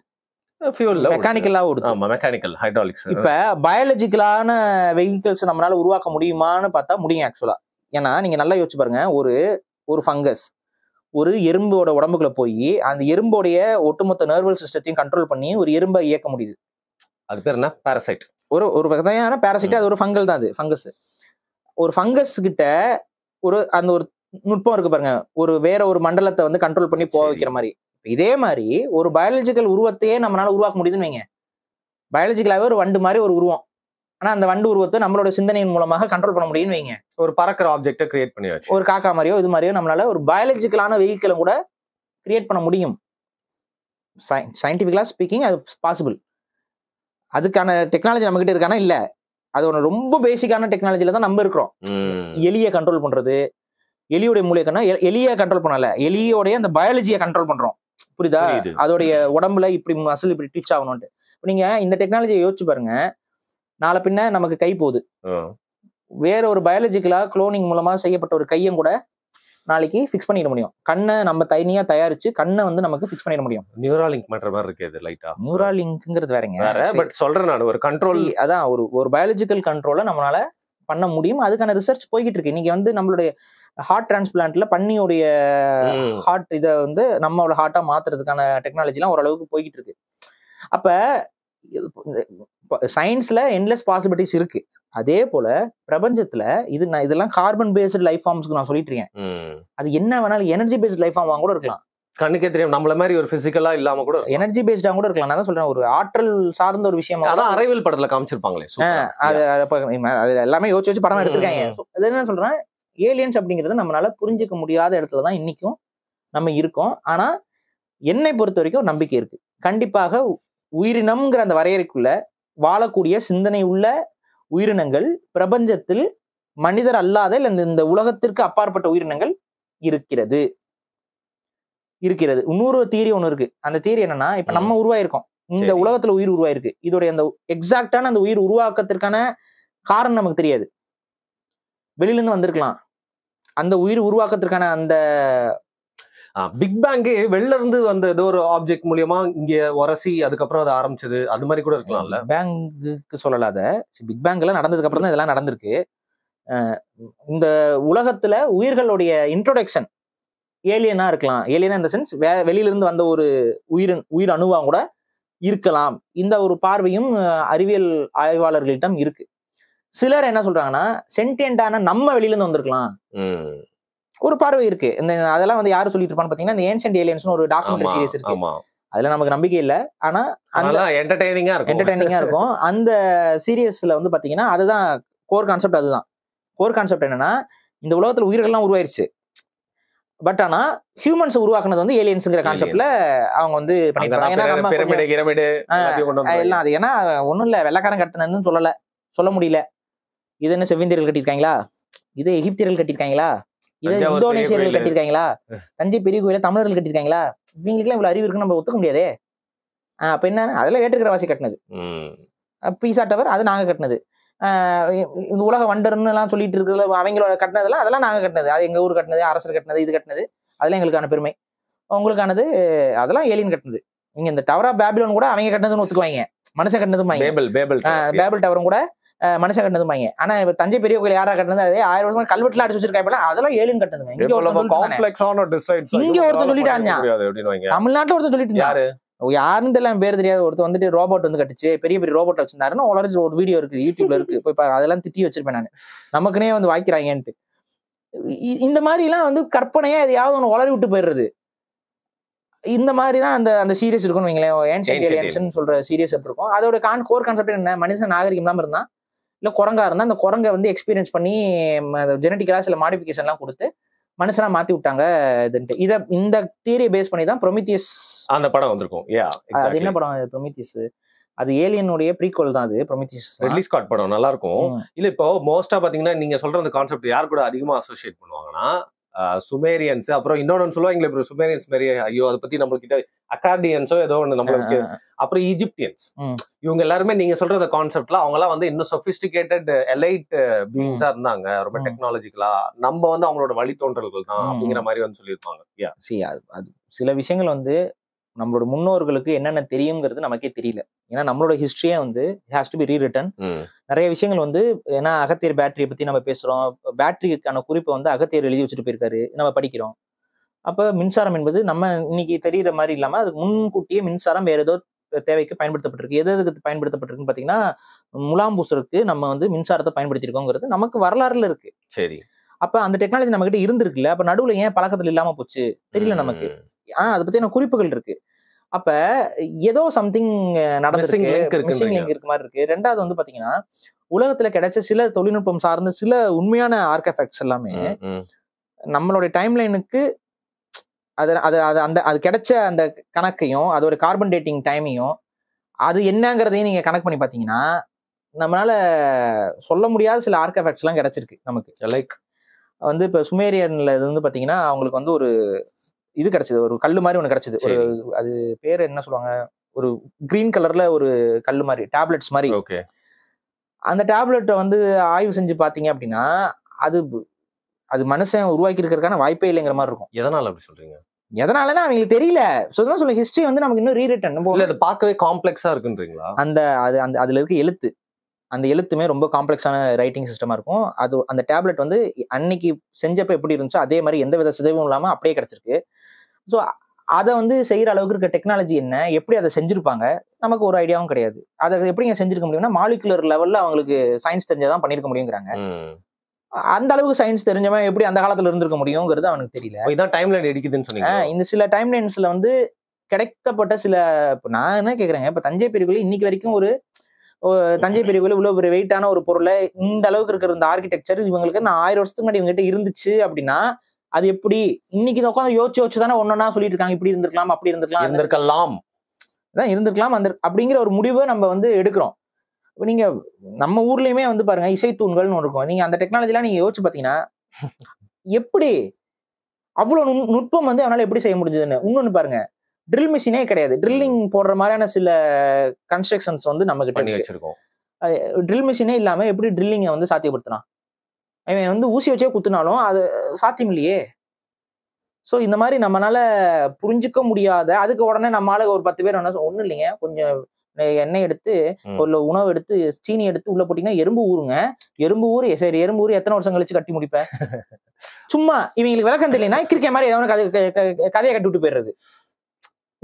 மெக்கானிக்கலா ஓடுது. ஆமா, மெக்கானிக்கல், ஹைட்ராலிக்ஸ். இப்ப பயாலஜிக்கலான வெஹிக்கிள்ஸ் நம்மளால உருவாக்க முடியுமான்னு பார்த்தா முடியும் ஆக்சுவலா. ஏன்னா நீங்க நல்லா யோசிச்சு பாருங்க, ஒரு ஃபங்கஸ் ஒரு எறும்போட உடம்புக்குள்ள போய் அந்த எறும்போடைய ஒட்டுமொத்த நர்வல் சிஸ்டத்தையும் கண்ட்ரோல் பண்ணி ஒரு எறும்பை இயக்க முடியுது. அது பேர் என்ன? பாரசைட். ஒரு வகையான பாரசைட். அது ஒரு ஃபங்கல் தான். அது ஃபங்கஸ். ஒரு ஃபங்கஸ் கிட்ட அந்த ஒரு நுட்பம் இருக்கு பாருங்க, வேற ஒரு மண்டலத்தை வந்து கண்ட்ரோல் பண்ணி போக வைக்கிற மாதிரி. இதே மாதிரி ஒரு பயாலஜிக்கல் உருவத்தையே நம்மளால உருவாக்க முடியுதுன்னு வைங்க. பயாலஜிக்கலாவே ஒரு வண்டு மாதிரி ஒரு உருவம். ஆனா அந்த வண்டு உருவத்தை நம்மளோட சிந்தனையின் மூலமாக கண்ட்ரோல் பண்ண முடியும்னு வைங்க. ஒரு பறக்கிற ஆப்ஜெக்டை கிரியேட் பண்ணி வச்சு ஒரு காக்கா மாதிரியோ இது மாதிரியோ நம்மளால ஒரு பயாலஜிக்கலான வெஹிக்கிளை கூட கிரியேட் பண்ண முடியும். சயின்டிபிக்கலா ஸ்பீக்கிங் அது பாசிபிள். அதுக்கான டெக்னாலஜி நம்ம கிட்ட இருக்கானா? இல்ல. அது ஒரு ரொம்ப பேசிக்கான டெக்னாலஜில தான் நம்ம இருக்கிறோம். எலியை கண்ட்ரோல் பண்றது, எலியோடைய மூளைக்கான எலியை கண்ட்ரோல் பண்ணல, எலியோடைய அந்த பயாலஜியை கண்ட்ரோல் பண்றோம். புரியுதா? அதோடைய உடம்புல இப்படி மசில் இப்படி ட்விச் ஆகணும்ட்டு. நீங்க இந்த டெக்னாலஜியை யோசிச்சு பாருங்க. நாளை பின்ன நமக்கு கை போகுது, வேற ஒரு பயாலஜிக்கலா குளோனிங் மூலமா செய்யப்பட்ட ஒரு கையும் கூட நாளைக்கு ஃபிக்ஸ் பண்ணிட முடியும். கண்ணை நம்ம தனியா தயாரிச்சு கண்ணை வந்து நமக்கு ஃபிக்ஸ் பண்ணிட முடியும். நியூராலிங்க் பண்ற மாதிரி இருக்கு இது. லைட்டா நியூராலிங்க்ங்கிறது வேறங்க. பட் சொல்றேன் நான், ஒரு கண்ட்ரோல், அதான் ஒரு பயாலஜிக்கல் கண்ட்ரோலை நம்மளால பண்ண முடியும். அதுக்கான ரிசர்ச் போய்கிட்டு இருக்கு. இன்னைக்கு வந்து நம்மளுடைய ஹார்ட் டிரான்ஸ்பிளான்ட்ல பன்னியோடைய ஹார்ட் இதை வந்து நம்மளோட ஹார்ட்டா மாத்துறதுக்கான டெக்னாலஜிலாம் ஓரளவுக்கு போய்கிட்டு இருக்கு. அப்ப சயின்ஸ்ல என்லெஸ் பாசிபிலிட்டிஸ் இருக்கு. அதே போல பிரபஞ்சத்துல இதெல்லாம் கார்பன் பேஸ்டு லைஃப் ஃபார்ம்ஸ்க்கு நான் சொல்லிட்டு இருக்கேன். அது என்ன வேணாலும் எனர்ஜி பேஸ்டு லைஃப் ஃபார்மா கூட இருக்கலாம். கண்ணுக்கே தெரியும் நம்மள மாதிரி ஒரு பிசிக்கலா இல்லாம கூட எனர்ஜி பேஸ்டா கூட இருக்கலாம். நான் தான் சொல்றேன், ஒரு ஆற்றல் சார்ந்த ஒரு விஷயம். அதான் அரைவில் படத்துல காமிச்சிருப்பாங்களே. அது எல்லாமே யோசிச்சு வச்சு படம் எடுத்திருக்காங்க. அது என்ன சொல்றேன், ஏலியன்ஸ் அப்படிங்கிறது நம்மளால புரிஞ்சுக்க முடியாத இடத்துலதான் இன்னைக்கும் நம்ம இருக்கோம். ஆனா என்னை பொறுத்த வரைக்கும் நம்பிக்கை இருக்கு. கண்டிப்பாக உயிரினம்ங்கிற அந்த வரையறைக்குள்ள வாழக்கூடிய சிந்தனை உள்ள உயிரினங்கள் பிரபஞ்சத்தில் மனிதர் அல்லாத இந்த உலகத்திற்கு அப்பாற்பட்ட உயிரினங்கள் இருக்கிறது. இன்னொரு தியரி ஒண்ணு இருக்கு. அந்த தியரி என்னன்னா, இப்ப நம்ம உருவாயிருக்கோம், இந்த உலகத்துல உயிர் உருவாயிருக்கு. இதோடைய அந்த எக்ஸாக்டான அந்த உயிர் உருவாக்கத்திற்கான காரணம் நமக்கு தெரியாது. வெளியில இருந்து வந்திருக்கலாம். அந்த உயிர் உருவாக்கத்திற்கான அந்த பிக் பேங்கே வெளில இருந்து வந்த ஏதோ ஒரு ஆப்ஜெக்ட் மூலியமா இங்க உரசி அதுக்கப்புறம் அது ஆரம்பிச்சது, அது மாதிரி கூட இருக்கலாம்ல. பேங்குக்கு சொல்லலாத, பிக் பேங்க்ல நடந்ததுக்கு அப்புறம் தான் இதெல்லாம் நடந்திருக்கு. இந்த உலகத்துல உயிர்களுடைய இன்ட்ரோடக்ஷன் ஏலியனா இருக்கலாம். ஏலியனா இந்த சென்ஸ் வெளியில இருந்து வந்த ஒரு உயிர் அணுவா கூட இருக்கலாம். இந்த ஒரு பார்வையும் அறிவியல் ஆய்வாளர்களிடம் இருக்கு. சிலர் என்ன சொல்றாங்கன்னா சென்டியன்டான நம்ம வெளியில இருந்து வந்திருக்கலாம் ஒரு பார்வை இருக்கு. அதெல்லாம் வந்து யாரு சொல்லிட்டு இருப்பான்னு பாத்தீங்கன்னா இந்த ஏன்ஷியன்ட் ஏலியன்ஸ்னு ஒரு டாக்குமெண்ட்ரி சீரிஸ் இருக்கு. அதுல நமக்கு நம்பிக்கை இல்ல, ஆனா என்டர்டெய்னிங்கா இருக்கும். அந்த சீரியஸ்ல வந்து பாத்தீங்கன்னா அதுதான் கோர் கான்செப்ட். அதுதான் கோர் கான்செப்ட். என்னன்னா இந்த உலகத்துல உயிர்கள்லாம் உருவாயிருச்சு, பட் ஆனா ஹியூமன்ஸ் உருவாக்குனது வந்து ஏலியன்ஸ்ங்கிற கான்செப்ட்ல அவங்க வந்து பண்ணிருக்காங்க. எல்லாம் அது ஏன்னா ஒண்ணும் இல்ல, வெள்ளக்காரன் கட்டினதுன்னு சொல்ல முடியல. இது என்ன செவ்விந்தியர்கள் கட்டியிருக்காங்களா, இது எகிப்தியர்கள் கட்டியிருக்காங்களா, இது இந்தோனேசியர்கள் கட்டியிருக்காங்களா, தஞ்சை பெரிய கோயில தமிழர்கள் கட்டியிருக்காங்களா, இவங்களுக்குலாம் இவ்வளவு அறிவு இருக்குன்னு நம்ம ஒத்துக்க முடியாதே. அப்ப என்ன, அதெல்லாம் வேற்றுக்கிற வாசி கட்டினது. பீசா டவர் அது நாங்க கட்டினது. இந்த உலக வண்டர்ன்னு எல்லாம் சொல்லிட்டு இருக்கிற அவங்களோட கட்டினதெல்லாம் அதெல்லாம் நாங்க கட்டினது. அது எங்க ஊர் கட்டினது, அரசர் கட்டினது, இது கட்டினது, அதெல்லாம் எங்களுக்கான பெருமை. உங்களுக்கானது அதெல்லாம் ஏலியன் கட்டினது. நீங்க இந்த டவர் ஆஃப் பேபிலோன் கூட அவங்க கட்டினதுன்னு ஒத்துக்குவாங்க, மனுஷன் கட்டினதும். பேபிள் டவரும் கூட மனுஷன் கட்டினதுமாங்க. ஆனா இப்ப தஞ்சை பெரிய கோயில் யாரா கட்டினது, அதே 1000 வருஷமா கல்வெட்டுல அடிச்சு வச்சிருக்காங்க, அதெல்லாம் ஏலியன் கட்டினதுங்க. இங்க ஒருத்தன் சொல்லிட்டாங்க, தமிழ்நாட்டுல ஒருத்தன் சொல்லிட்டு இருந்தாரு, யாருன்னு தெரியல, பேர் தெரியாது, ஒருத்தர் வந்துட்டு ரோபோட் வந்து கட்டுச்சு, பெரிய பெரிய ரோபோட் வச்சிருந்தாருன்னு உலக ஒரு வீடியோ இருக்கு, யூடியூப்ல இருக்கு, போய் பாரு. அதெல்லாம் திட்டி வச்சிருப்பேன் நான், நமக்குனே வந்து வாய்க்கிறாங்கன்ட்டு. இந்த மாதிரி எல்லாம் வந்து கற்பனையா எதையாவது ஒண்ணு உளறி விட்டு போயிடுறது. இந்த மாதிரிதான் அந்த சீரியஸ் இருக்கும்னு வைங்களேன். ஏன்ஷியன்ட் ஏலியன்ஸ் சொல்ற சீரியஸ் எப்படி இருக்கும், அதோட கோர் கான்செப்ட் என்ன, மனுஷன் நாகரிகம் இல்லாம இருந்தா இல்ல குரங்கா இருந்தா அந்த குரங்கை வந்து எக்ஸ்பீரியன்ஸ் பண்ணி ஜெனட்டிக்கலா சில மாடிஃபிகேஷன் எல்லாம் கொடுத்து மனுஷனா மாத்தி விட்டாங்க. இந்த தியரியை பேஸ் பண்ணி தான் ப்ரொமித்தியஸ் அந்த படம் வந்திருக்கும். அது என்ன படம் ப்ரொமித்தியஸ்? அது ஏலியனுடைய ப்ரீக்வல் தான். அது ப்ரொமித்தியஸ் ரிட்லி ஸ்காட் படம், நல்லா இருக்கும். இல்ல இப்போ மோஸ்டா பாத்தீங்கன்னா நீங்க சொல்ற அந்த கான்செப்ட் யார் கூட அதிகமா அசோசியேட் பண்ணுவாங்கன்னா சுமேரியன்ஸ், அப்புறம் இன்னொன்னு சொல்லுவாங்களே இப்போ சுமேரியன்ஸ் மாதிரி, ஐயோ அதை பத்தி நம்ம கிட்ட அக்கார்டியன்ஸோ ஏதோ ஒண்ணு நம்மளுக்கு, அப்புறம் ஈஜிப்தியன்ஸ், இவங்க எல்லாருமே நீங்க சொல்ற அந்த கான்செப்ட்ல அவங்க எல்லாம் வந்து இன்னும் சொபிஸ்டிகேட்டட் எலைட் பீயிங்ஸா இருந்தாங்க, ரொம்ப டெக்னாலஜிக்கலா, நம்ம வந்து அவங்களோட வழித்தோன்றல்கள் தான் அப்படிங்கிற மாதிரி வந்து சொல்லியிருப்பாங்க. அது சில விஷயங்கள் வந்து நம்மளோட முன்னோர்களுக்கு என்னென்ன தெரியுங்கிறது நமக்கே தெரியல. ஏன்னா நம்மளோட ஹிஸ்டரியே வந்து ஹேஸ் டு பி ரீரிட்டன். நிறைய விஷயங்கள் வந்து, ஏன்னா அகத்தியர் பேட்டரியை பத்தி நம்ம பேசுறோம், பேட்டரிக்கான குறிப்பை வந்து அகத்தியர் எழுதி வச்சுட்டு போயிருக்காரு, நம்ம படிக்கிறோம். அப்ப மின்சாரம் என்பது நம்ம இன்னைக்கு தெரியற மாதிரி இல்லாம அதுக்கு முன்கூட்டியே மின்சாரம் வேற ஏதோ தேவைக்கு பயன்படுத்தப்பட்டிருக்கு. எதுக்கு பயன்படுத்தப்பட்டிருக்குன்னு பாத்தீங்கன்னா முலாம் பூசருக்கு நம்ம வந்து மின்சாரத்தை பயன்படுத்திருக்கோங்கிறது நமக்கு வரலாறுல இருக்கு. சரி, அப்ப அந்த டெக்னாலஜி நம்ம கிட்ட இருந்திருக்குல்ல, அப்ப நடுவுல ஏன் பழக்கத்துல இல்லாம போச்சு தெரியல நமக்கு. அதை பத்தி குறிப்புகள் இருக்கு. அப்ப ஏதோ சம்திங் நடந்திருக்கு, மிஸ்ஸிங் லிங்க் இருக்கு மாதிரி இருக்கு. ரெண்டாவது வந்து பாத்தீங்கன்னா உலகத்துல கிடைச்ச சில தொழில்நுட்பம் சார்ந்த சில உண்மையான ஆர்டிஃபேக்ட்ஸ் எல்லாமே நம்மளுடைய டைம் லைனுக்கு அது கிடைச்ச அந்த கணக்கையும் அதோட கார்பன் டேட்டிங் டைமையும் அது என்னங்கிறதையும் நீங்க கணக்கு பண்ணி பாத்தீங்கன்னா நம்மளால சொல்ல முடியாத சில ஆர்டிஃபேக்ட்ஸ் எல்லாம் கிடைச்சிருக்கு நமக்கு. லைக் வந்து இப்ப சுமேரியன்ல இது வந்து பாத்தீங்கன்னா அவங்களுக்கு வந்து ஒரு இது கிடைச்சது, ஒரு கல்லு மாதிரி ஒண்ணு கிடைச்சது. ஒரு அது பேர் என்ன சொல்லுவாங்க, ஒரு கிரீன் கலர்ல ஒரு கல்லு மாதிரி, டேப்லெட்ஸ் மாதிரி. அந்த டேப்லெட்டை வந்து ஆய்வு செஞ்சு பாத்தீங்க அப்படின்னா அது மனுஷன் உருவாக்கி இருக்கிறதுக்கான வாய்ப்பே இல்லைங்கிற மாதிரி இருக்கும். எதனால அப்படி சொல்றீங்க? எதனாலன்னா அவங்களுக்கு தெரியல. சொல்ல ஹிஸ்டரி வந்து நமக்கு இன்னும் ரீரிட்டன், அது பார்க்கவே காம்ப்ளெக்ஸா இருக்குன்றீங்களா? அதுல இருக்க அந்த எழுத்துமே ரொம்ப காம்ப்ளெக்ஸான ரைட்டிங் சிஸ்டமா இருக்கும். அது அந்த டேப்லெட் வந்து அன்னைக்கு செஞ்சப்ப எப்படி இருந்துச்சோ அதே மாதிரி எந்த வித சிதைவும் இல்லாம அப்படியே கிடைச்சிருக்கு. ஸோ அதை வந்து செய்யற அளவுக்கு இருக்க டெக்னாலஜி என்ன, எப்படி அதை செஞ்சிருப்பாங்க நமக்கு ஒரு ஐடியாவும் கிடையாது. அதை எப்படிங்க செஞ்சிருக்க முடியும்னா மாலிகுலர் லெவல்ல அவங்களுக்கு சயின்ஸ் தெரிஞ்சாதான் பண்ணிருக்க முடியுங்கிறாங்க. அந்த அளவுக்கு சயின்ஸ் தெரிஞ்சவன் எப்படி அந்த காலத்துல இருந்திருக்க முடியுங்கிறது அவனுக்கு தெரியல. இதான் டைம் லைன் எடுக்குதுன்னு சொன்னீங்க. இந்த சில டைம் லைன்ஸ்ல வந்து கிடைக்கப்பட்ட சில, இப்ப நான் என்ன கேக்குறேங்க, இப்ப தஞ்சை பெரிய கோயில் இன்னைக்கு வரைக்கும் தஞ்சை பெரிய கோயில் இவ்வளவு ஒரு வெயிட்டான ஒரு பொருளை இந்த அளவுக்கு இருக்கிற இந்த ஆர்கிடெக்சர் இவங்களுக்கு நான் 1000 வருஷத்துக்கு முன்னாடி இவங்ககிட்ட இருந்துச்சு அப்படின்னா அது எப்படி இன்னைக்கு உட்காந்து யோசிச்சு தானே ஒன்னொன்னா சொல்லிட்டு இருக்காங்க, இப்படி இருந்திருக்கலாம் அப்படி இருந்திருக்கலாம் அப்படிங்கிற ஒரு முடிவை நம்ம வந்து எடுக்கிறோம். இப்போ நீங்க நம்ம ஊர்லயுமே வந்து பாருங்க இசைத்தூண்கள்னு இருக்கும். நீங்க அந்த டெக்னாலஜிலாம் நீங்க யோசிச்சு பாத்தீங்கன்னா எப்படி அவ்வளவு நுட்பம் வந்து அவனால எப்படி செய்ய முடிஞ்சதுன்னு. இன்னொன்னு பாருங்க, ட்ரில் மிஷினே கிடையாது, ட்ரில்லிங் போடுற மாதிரியான சில கன்ஸ்ட்ரக்ஷன்ஸ் வந்து நம்ம கிட்ட பண்ணி வச்சிருக்கோம். ட்ரில் மிஷினே இல்லாம எப்படி ட்ரில்லிங்கை வந்து சாத்தியப்படுத்தலாம்? அவன் வந்து ஊசி வச்சே குத்துனாலும் அது சாத்தியம் இல்லையே. ஸோ இந்த மாதிரி நம்மளால புரிஞ்சுக்க முடியாத, அதுக்கு உடனே நம்மளால ஒரு 10 பேர் ஒன்றும் இல்லைங்க, கொஞ்சம் எண்ணெய் எடுத்து ஒரு உணவு எடுத்து சீனி எடுத்து உள்ள போட்டீங்கன்னா எறும்பு ஊருங்க. எறும்பு ஊரு சரி, எறும்பு ஊரு எத்தனை வருஷம் கழிச்சு கட்டி முடிப்ப? சும்மா இவங்களுக்கு விளக்கம் தெரியலனா கிரிக்கெ மாதிரி ஏதாவது கதையை கட்டி விட்டு போயிடுறது,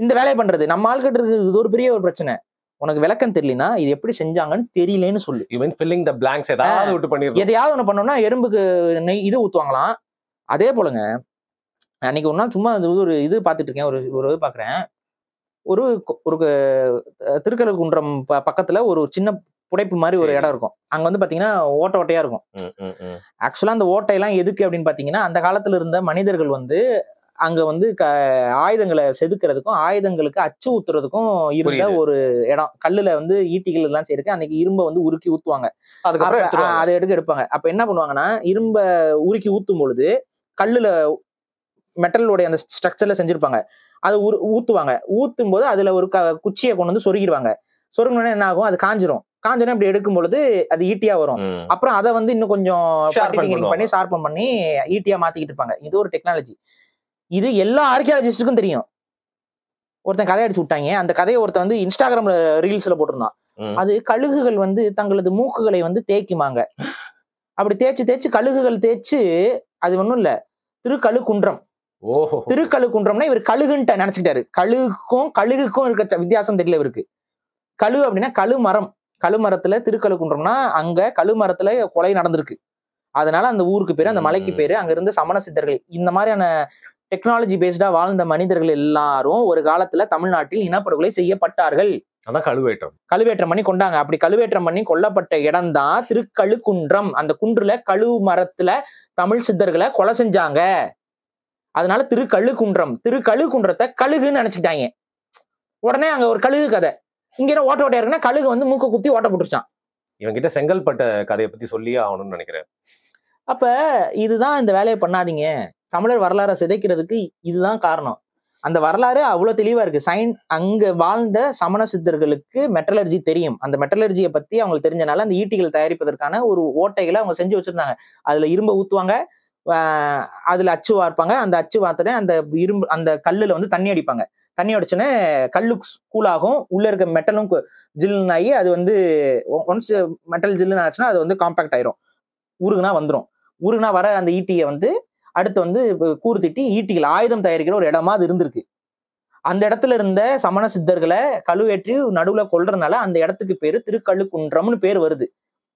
இந்த வேலையை பண்றது. நம்ம ஆள்கிட்ட இருக்கு இது ஒரு பெரிய ஒரு பிரச்சனை. உனக்கு விளக்கம் தெரியலனா இது எப்படி செஞ்சாங்கன்னு தெரியலன்னு சொல்லு. ஈவன் ஃபில்லிங் தி பிளாங்க்ஸ் ஏதாவது விட்டு பண்ணிரு. எதையாவது ஒண்ணு பண்ணோம்னா எறும்புக்கு நெய் இது ஊத்துவாங்களாம். அதே போலங்க அன்னைக்கு ஒரு நாள் சும்மா ஒரு இது பாத்துட்டு இருக்கேன், ஒரு பாக்குறேன். ஒரு திருக்கழுக்குன்றம் பக்கத்துல ஒரு சின்ன புடைப்பு மாதிரி ஒரு இடம் இருக்கும். அங்க வந்து பாத்தீங்கன்னா ஓட்டை ஓட்டையா இருக்கும். ஆக்சுவலா அந்த ஓட்டையெல்லாம் எதுக்கு அப்படின்னு பாத்தீங்கன்னா, அந்த காலத்துல இருந்த மனிதர்கள் வந்து அங்க வந்து ஆயுதங்களை செதுக்கிறதுக்கும் ஆயுதங்களுக்கு அச்சு ஊத்துறதுக்கும் இருந்த ஒரு இடம். கல்லுல வந்து ஈட்டிகள் எல்லாம் செய்யிருக்கு. அன்னைக்கு இரும்பை வந்து உருக்கி ஊத்துவாங்க, அதை எடுப்பாங்க. அப்ப என்ன பண்ணுவாங்கன்னா, இரும்ப உருக்கி ஊத்தும் பொழுது கல்லுல மெட்டலோடைய அந்த ஸ்ட்ரக்சர்ல செஞ்சிருப்பாங்க, அது ஊத்துவாங்க. ஊத்தும் போது அதுல ஒரு குச்சியை கொண்டு வந்து சொருகிடுவாங்க. சொருகினோடனே என்ன ஆகும், அது காஞ்சிரும். காஞ்சோடனே இப்படி எடுக்கும் பொழுது அது ஈட்டியா வரும். அப்புறம் அதை வந்து இன்னும் கொஞ்சம் பண்ணி ஷார்பன் பண்ணி ஈட்டியா மாத்திக்கிட்டு இருப்பாங்க. இது ஒரு டெக்னாலஜி. இது எல்லா ஆர்கியாலஜிஸ்டுக்கும் தெரியும். ஒருத்தன் கதை அடிச்சு விட்டாங்க. அந்த கதையை ஒருத்தன் வந்து இன்ஸ்டாகிராம்ல ரீல்ஸ்ல போட்டிருந்தான். அது கழுகுகள் வந்து தங்களது மூக்குகளை வந்து தேய்க்குமாங்க. அப்படி தேய்ச்சு கழுகுகள் தேய்ச்சு, அது ஒண்ணும் இல்ல, திருக்கழுக்குன்றம். திருக்கழுக்குன்றம்னா இவர் கழுகுன்ட்ட நினைச்சுக்கிட்டாரு. கழுகுக்கும் இருக்க வித்தியாசம் தெரியல இவருக்கு. கழு அப்படின்னா கழுமரம். கழுமரத்துல திருக்கழுக்குன்றம்னா அங்க கழுமரத்துல கொலை நடந்திருக்கு. அதனால அந்த ஊருக்கு பேரு, அந்த மலைக்கு பேரு, அங்க இருந்து சமண சித்தர்கள், இந்த மாதிரியான டெக்னாலஜி பேஸ்டா வாழ்ந்த மனிதர்கள் எல்லாரும் ஒரு காலத்துல தமிழ்நாட்டில் இனப்படுகொலை செய்யப்பட்டார்கள். அதான் கழுவேற்றம் பண்ணி கொண்டாங்க. அப்படி கழுவேற்றம் பண்ணி கொல்லப்பட்ட இடம் தான் திருக்கழுக்குன்றம். அந்த குன்றுல கழுமரத்துல தமிழ் சித்தர்களை கொலை செஞ்சாங்க. அதனால திருக்கழுக்குன்றம். திருக்கழுக்குன்றத்தை கழுகுன்னு நினைச்சுக்கிட்டாங்க. உடனே அங்க ஒரு கழுகு கதை. இங்க என்ன ஓட்ட ஓட்டையா இருக்குன்னா கழுகு வந்து மூக்க குத்தி ஓட்ட போட்டுருச்சான். இவங்கிட்ட செங்கல்பட்ட கதையை பத்தி சொல்லியே ஆகணும்னு நினைக்கிறேன். அப்ப இதுதான் இந்த வேலையை பண்ணாதீங்க. தமிழர் வரலாறை சிதைக்கிறதுக்கு இதுதான் காரணம். அந்த வரலாறு அவ்வளவு தெளிவா இருக்கு. அங்க வாழ்ந்த சமண சித்தர்களுக்கு மெட்டலர்ஜி தெரியும். அந்த மெட்டலர்ஜியை பத்தி அவங்களுக்கு தெரிஞ்சனால அந்த ஈட்டிகள் தயாரிப்பதற்கான ஒரு ஓட்டைகளை அவங்க செஞ்சு வச்சிருந்தாங்க. அதுல இரும்பை ஊத்துவாங்க, அதுல அச்சு வார்ப்பாங்க. அந்த அச்சு வார்த்தனே அந்த இரும்பு அந்த கல்லுல வந்து தண்ணி அடிப்பாங்க. தண்ணி அடிச்சோன்னே கல்லு கூலாகும், உள்ள இருக்க மெட்டலும் ஜில்லுன்னு ஆகி அது வந்து ஒன்ஸ் மெட்டல் ஜில்லுன்னு ஆச்சுன்னா அது வந்து காம்பாக்ட் ஆயிரும், உருகுனா வந்துடும். உருகுனா வர அந்த ஈட்டியை வந்து அடுத்து வந்து கூர்த்திட்டு ஈட்டிகள் ஆயுதம் தயாரிக்கிற ஒரு இடமா அது இருந்திருக்கு. அந்த இடத்துல இருந்த சமண சித்தர்களை கழுவேற்றி நடுவுல கொல்றதுனால அந்த இடத்துக்கு பேரு திருக்கழுக்குன்றம்னு பேர் வருது.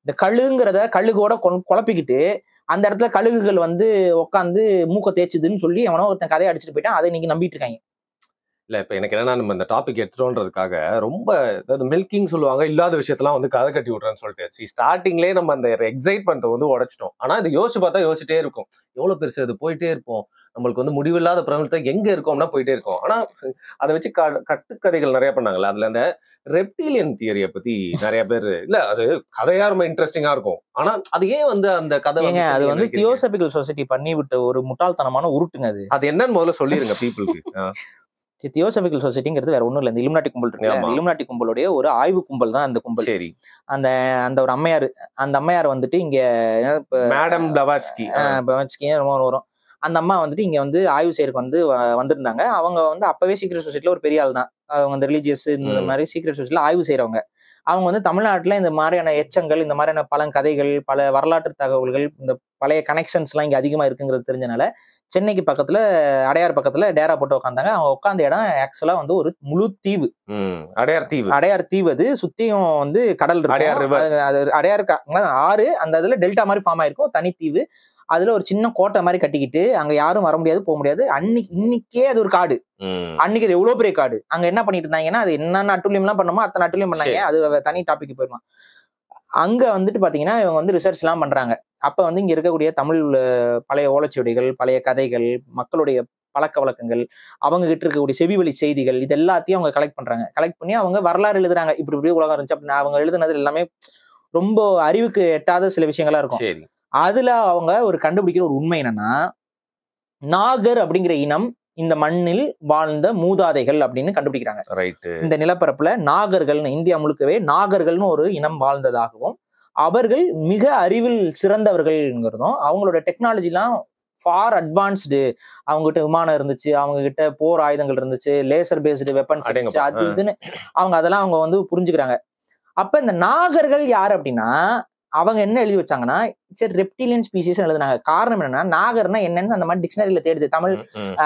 இந்த கழுங்குறத கழுகோட குழப்பிக்கிட்டு அந்த இடத்துல கழுகுகள் வந்து உட்காந்து மூக்க தேய்ச்சுதுன்னு சொல்லி எவனோ ஒருத்தன் கதையை அடிச்சுட்டு போயிட்டான். அதை இன்னைக்கு நம்பிட்டு இருக்காங்க. இல்ல இப்ப எனக்கு என்னன்னா, நம்ம இந்த டாபிக் எடுத்துட்டோன்றதுக்காக ரொம்ப மில்கிங் சொல்லுவாங்க, இல்லாத விஷயத்தெல்லாம் வந்து கதை கட்டி விடுறேன்னு சொல்லிட்டு ஸ்டார்டிங்லேயே நம்ம அந்த எக்ஸைட்மெண்ட்டை வந்து உடைச்சிட்டோம். ஆனா இது யோசிச்சு பார்த்தா யோசிச்சுட்டே இருக்கும், எவ்வளவு பெருசு அது, போயிட்டே இருப்போம். நம்மளுக்கு வந்து முடிவில்லாத பிரபலத்தை எங்க இருக்கோம்னா போயிட்டே இருக்கும். ஆனா அதை வச்சு கட்டுக்கதைகள் நிறைய பண்ணாங்கல்ல, அதுல அந்த ரெப்டிலியன் தியரியை பத்தி நிறைய பேர் இல்ல, அது கதையா ரொம்ப இன்ட்ரெஸ்டிங்கா இருக்கும். ஆனா அது ஏன் வந்து அந்த கதை அது வந்து தியோசபிக்கல் சொசைட்டி பண்ணி விட்ட ஒரு முட்டாள்தனமான உருட்டுங்க. அது என்னன்னு முதல்ல சொல்லிருங்க பீப்புளுக்கு. தியோசபிக்கல் சொசைட்டிங்கிறது வேற ஒண்ணும் இல்லை. இந்த இலுமினாட்டி கும்பல் இருக்கு, இலுமினாட்டி கும்பலுடைய ஒரு ஆய்வு கும்பல் தான் அந்த கும்பல். சரி. அந்த ஒரு அம்மையார், அந்த அம்மையார் வந்துட்டு இங்க மேடம் பிளவாட்ஸ்கி ரொம்ப வரும். அந்த அம்மா வந்துட்டு இங்க வந்து ஆய்வு செய்யறதுக்கு வந்து வந்திருந்தாங்க. அவங்க வந்து அப்பவே சீக்ரெட் சொசைட்டில ஒரு பெரிய ஆள் தான். அவங்க இந்த ரிலீஜியஸ் இந்த மாதிரி சீக்ரெட் சொசைட்டில ஆய்வு செய்யறவங்க. அவங்க வந்து தமிழ்நாட்டுல இந்த மாதிரியான எச்சங்கள், இந்த மாதிரியான பழங்கதைகள், பல வரலாற்று தகவல்கள், இந்த பழைய கனெக்ஷன்ஸ் எல்லாம் இங்க அதிகமா இருக்குங்கிறது தெரிஞ்சனால சென்னைக்கு பக்கத்துல அடையார் பக்கத்துல டேரா போட்டு உட்காந்தாங்க. அவங்க உட்காந்த இடம் ஆக்சுவலா வந்து ஒரு முழு தீவு, அடையார் தீவு. அது சுத்தியும் வந்து கடல் இருக்கு, அடையார் ஆறு, அந்த இதுல டெல்டா மாதிரி ஃபார்ம் ஆயிருக்கும், தனித்தீவு. அதுல ஒரு சின்ன கோட்டை மாதிரி கட்டிக்கிட்டு அங்க யாரும் வர முடியாது, போக முடியாது. இன்னைக்கே அது ஒரு காடு. அன்னைக்கு அது எவ்வளவு பெரிய காடு. அங்க என்ன பண்ணிட்டு இருந்தாங்கன்னா, அது என்னென்ன அட்டுலியம் எல்லாம் பண்ணணுமோ அத்தனை அட்டுலியம் பண்ணாங்க. அது தனி டாபிக் போயிடலாம். அங்க வந்துட்டு பாத்தீங்கன்னா இவங்க வந்து ரிசர்ச் எல்லாம் பண்றாங்க. அப்ப வந்து இங்க இருக்கக்கூடிய தமிழ் பழைய ஓலைச்சுவடிகள், பழைய கதைகள், மக்களுடைய பழக்க வழக்கங்கள், அவங்க கிட்ட இருக்கக்கூடிய செவி வழி செய்திகள், இது எல்லாத்தையும் அவங்க கலெக்ட் பண்றாங்க. கலெக்ட் பண்ணி அவங்க வரலாறு எழுதுறாங்க. இப்படி உலகம் இருந்துச்சு அப்படின்னு. அவங்க எழுதுனது எல்லாமே ரொம்ப அறிவுக்கு எட்டாத சில விஷயங்களா இருக்கும். அதுல அவங்க ஒரு கண்டுபிடிக்கிற ஒரு உண்மை என்னன்னா, நாகர் அப்படிங்கிற இனம் இந்த மண்ணில் வாழ்ந்த மூதாதைகள் அப்படின்னு கண்டுபிடிக்கிறாங்க. இந்த நிலப்பரப்புல நாகர்கள்னு, இந்தியா முழுக்கவே நாகர்கள்னு ஒரு இனம் வாழ்ந்ததாகவும், அவர்கள் மிக அறிவில் சிறந்தவர்கள்ங்கிறதும், அவங்களோட டெக்னாலஜி எல்லாம் ஃபார் அட்வான்ஸ்டு. அவங்க கிட்ட விமானம் இருந்துச்சு, அவங்க கிட்ட போர் ஆயுதங்கள் இருந்துச்சு, லேசர் பேஸ்டு வெப்பன்ஸ் இருந்துச்சு, அது இதுன்னு அதெல்லாம் அவங்க வந்து புரிஞ்சுக்கிறாங்க. அப்ப இந்த நாகர்கள் யாரு அப்படின்னா அவங்க என்ன எழுதி வச்சாங்கன்னா சரி ரெப்டிலியன் ஸ்பீசிஸ் எழுதுனாங்க. காரணம் என்னன்னா நாகர்னா என்னன்னு அந்த மாதிரி டிக்ஷனரியில தேடுது, தமிழ்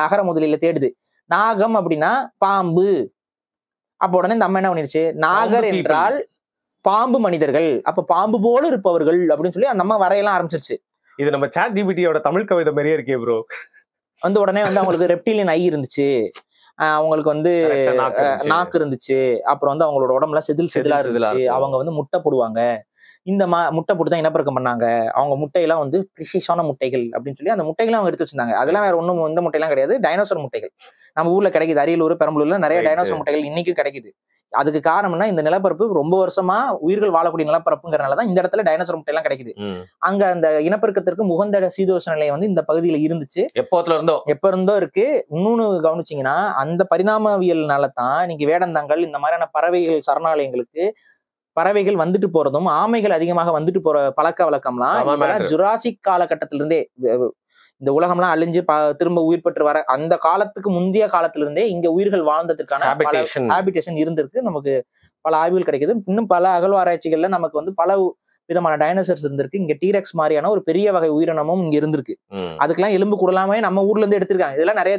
அகர முதலில தேடுது. நாகம் அப்படின்னா பாம்பு. அப்ப உடனே இந்த அம்மா என்ன பண்ணிருச்சு, நாகர் என்றால் பாம்பு மனிதர்கள், அப்ப பாம்பு போல இருப்பவர்கள் அப்படின்னு சொல்லி அந்த அம்மா வரையெல்லாம் ஆரம்பிச்சிருச்சு. இது நம்ம சாட் ஜிபிடியோட தமிழ் கவிதை மாதிரியே இருக்கே ப்ரோ. வந்து உடனே வந்து அவங்களுக்கு ரெப்டிலியன் ஐ இருந்துச்சு, அவங்களுக்கு வந்து நாக்கு இருந்துச்சு, அப்புறம் வந்து அவங்களோட உடம்புல செதிலா இருந்துச்சு, அவங்க வந்து முட்டை போடுவாங்க, இந்த முட்டை போட்டு தான் இனப்பெருக்கம் பண்ணாங்க, அவங்க முட்டையெல்லாம் வந்து பிரிசிஷான முட்டைகள் அப்படின்னு சொல்லி அந்த முட்டைகளை அவங்க எடுத்து வச்சிருந்தாங்க. அதெல்லாம் வேற ஒண்ணும் இந்த முட்டையெல்லாம் கிடையாது, டைனோசர் முட்டைகள். நம்ம ஊர்ல கிடைக்குது, அரியலூர் பெரம்பலூர்ல நிறைய டைனோசர் முட்டைகள் இன்னைக்கும் கிடைக்குது. அதுக்கு காரணம்னா இந்த நிலப்பரப்பு ரொம்ப வருஷமா உயிர்கள் வாழக்கூடிய நிலப்பரப்புங்கிறனாலதான் இந்த இடத்துல டைனோசர் முட்டை எல்லாம் கிடைக்குது. அங்க அந்த இனப்பெருக்கத்திற்கு உகந்த சீதோஷ்ண நிலை வந்து இந்த பகுதியில இருந்துச்சு, எப்ப இருந்தோ இருக்கு. இன்னொன்னு கவனிச்சீங்கன்னா அந்த பரிணாமவியல்னால தான் இன்னைக்கு வேடந்தாங்கல் இந்த மாதிரியான பறவைகள் சரணாலயங்களுக்கு பறவைகள் வந்துட்டு போறதும் ஆமைகள் அதிகமாக வந்துட்டு போற பழக்க வழக்கம்லாம் ஜுராசிக் காலகட்டத்திலிருந்தே, இந்த உலகம்லாம் அழிஞ்சு திரும்ப உயிர் பெற்று வர அந்த காலத்துக்கு முந்தைய காலத்திலிருந்தே இங்க உயிர்கள் வாழ்ந்ததுக்கான ஹாபிடேஷன் இருந்திருக்கு. நமக்கு பல ஆய்வுகள் கிடைக்குது. இன்னும் பல அகழ்வாராய்ச்சிகள்ல நமக்கு வந்து பல விதமான டைனோசர்ஸ் இருந்திருக்கு. இங்க டீரெக்ஸ் மாதிரியான ஒரு பெரிய வகை உயிரினமும் இங்க இருந்திருக்கு. அதுக்கெல்லாம் எலும்பு கூடலாமே நம்ம ஊர்ல இருந்து எடுத்திருக்காங்க. இதெல்லாம் நிறைய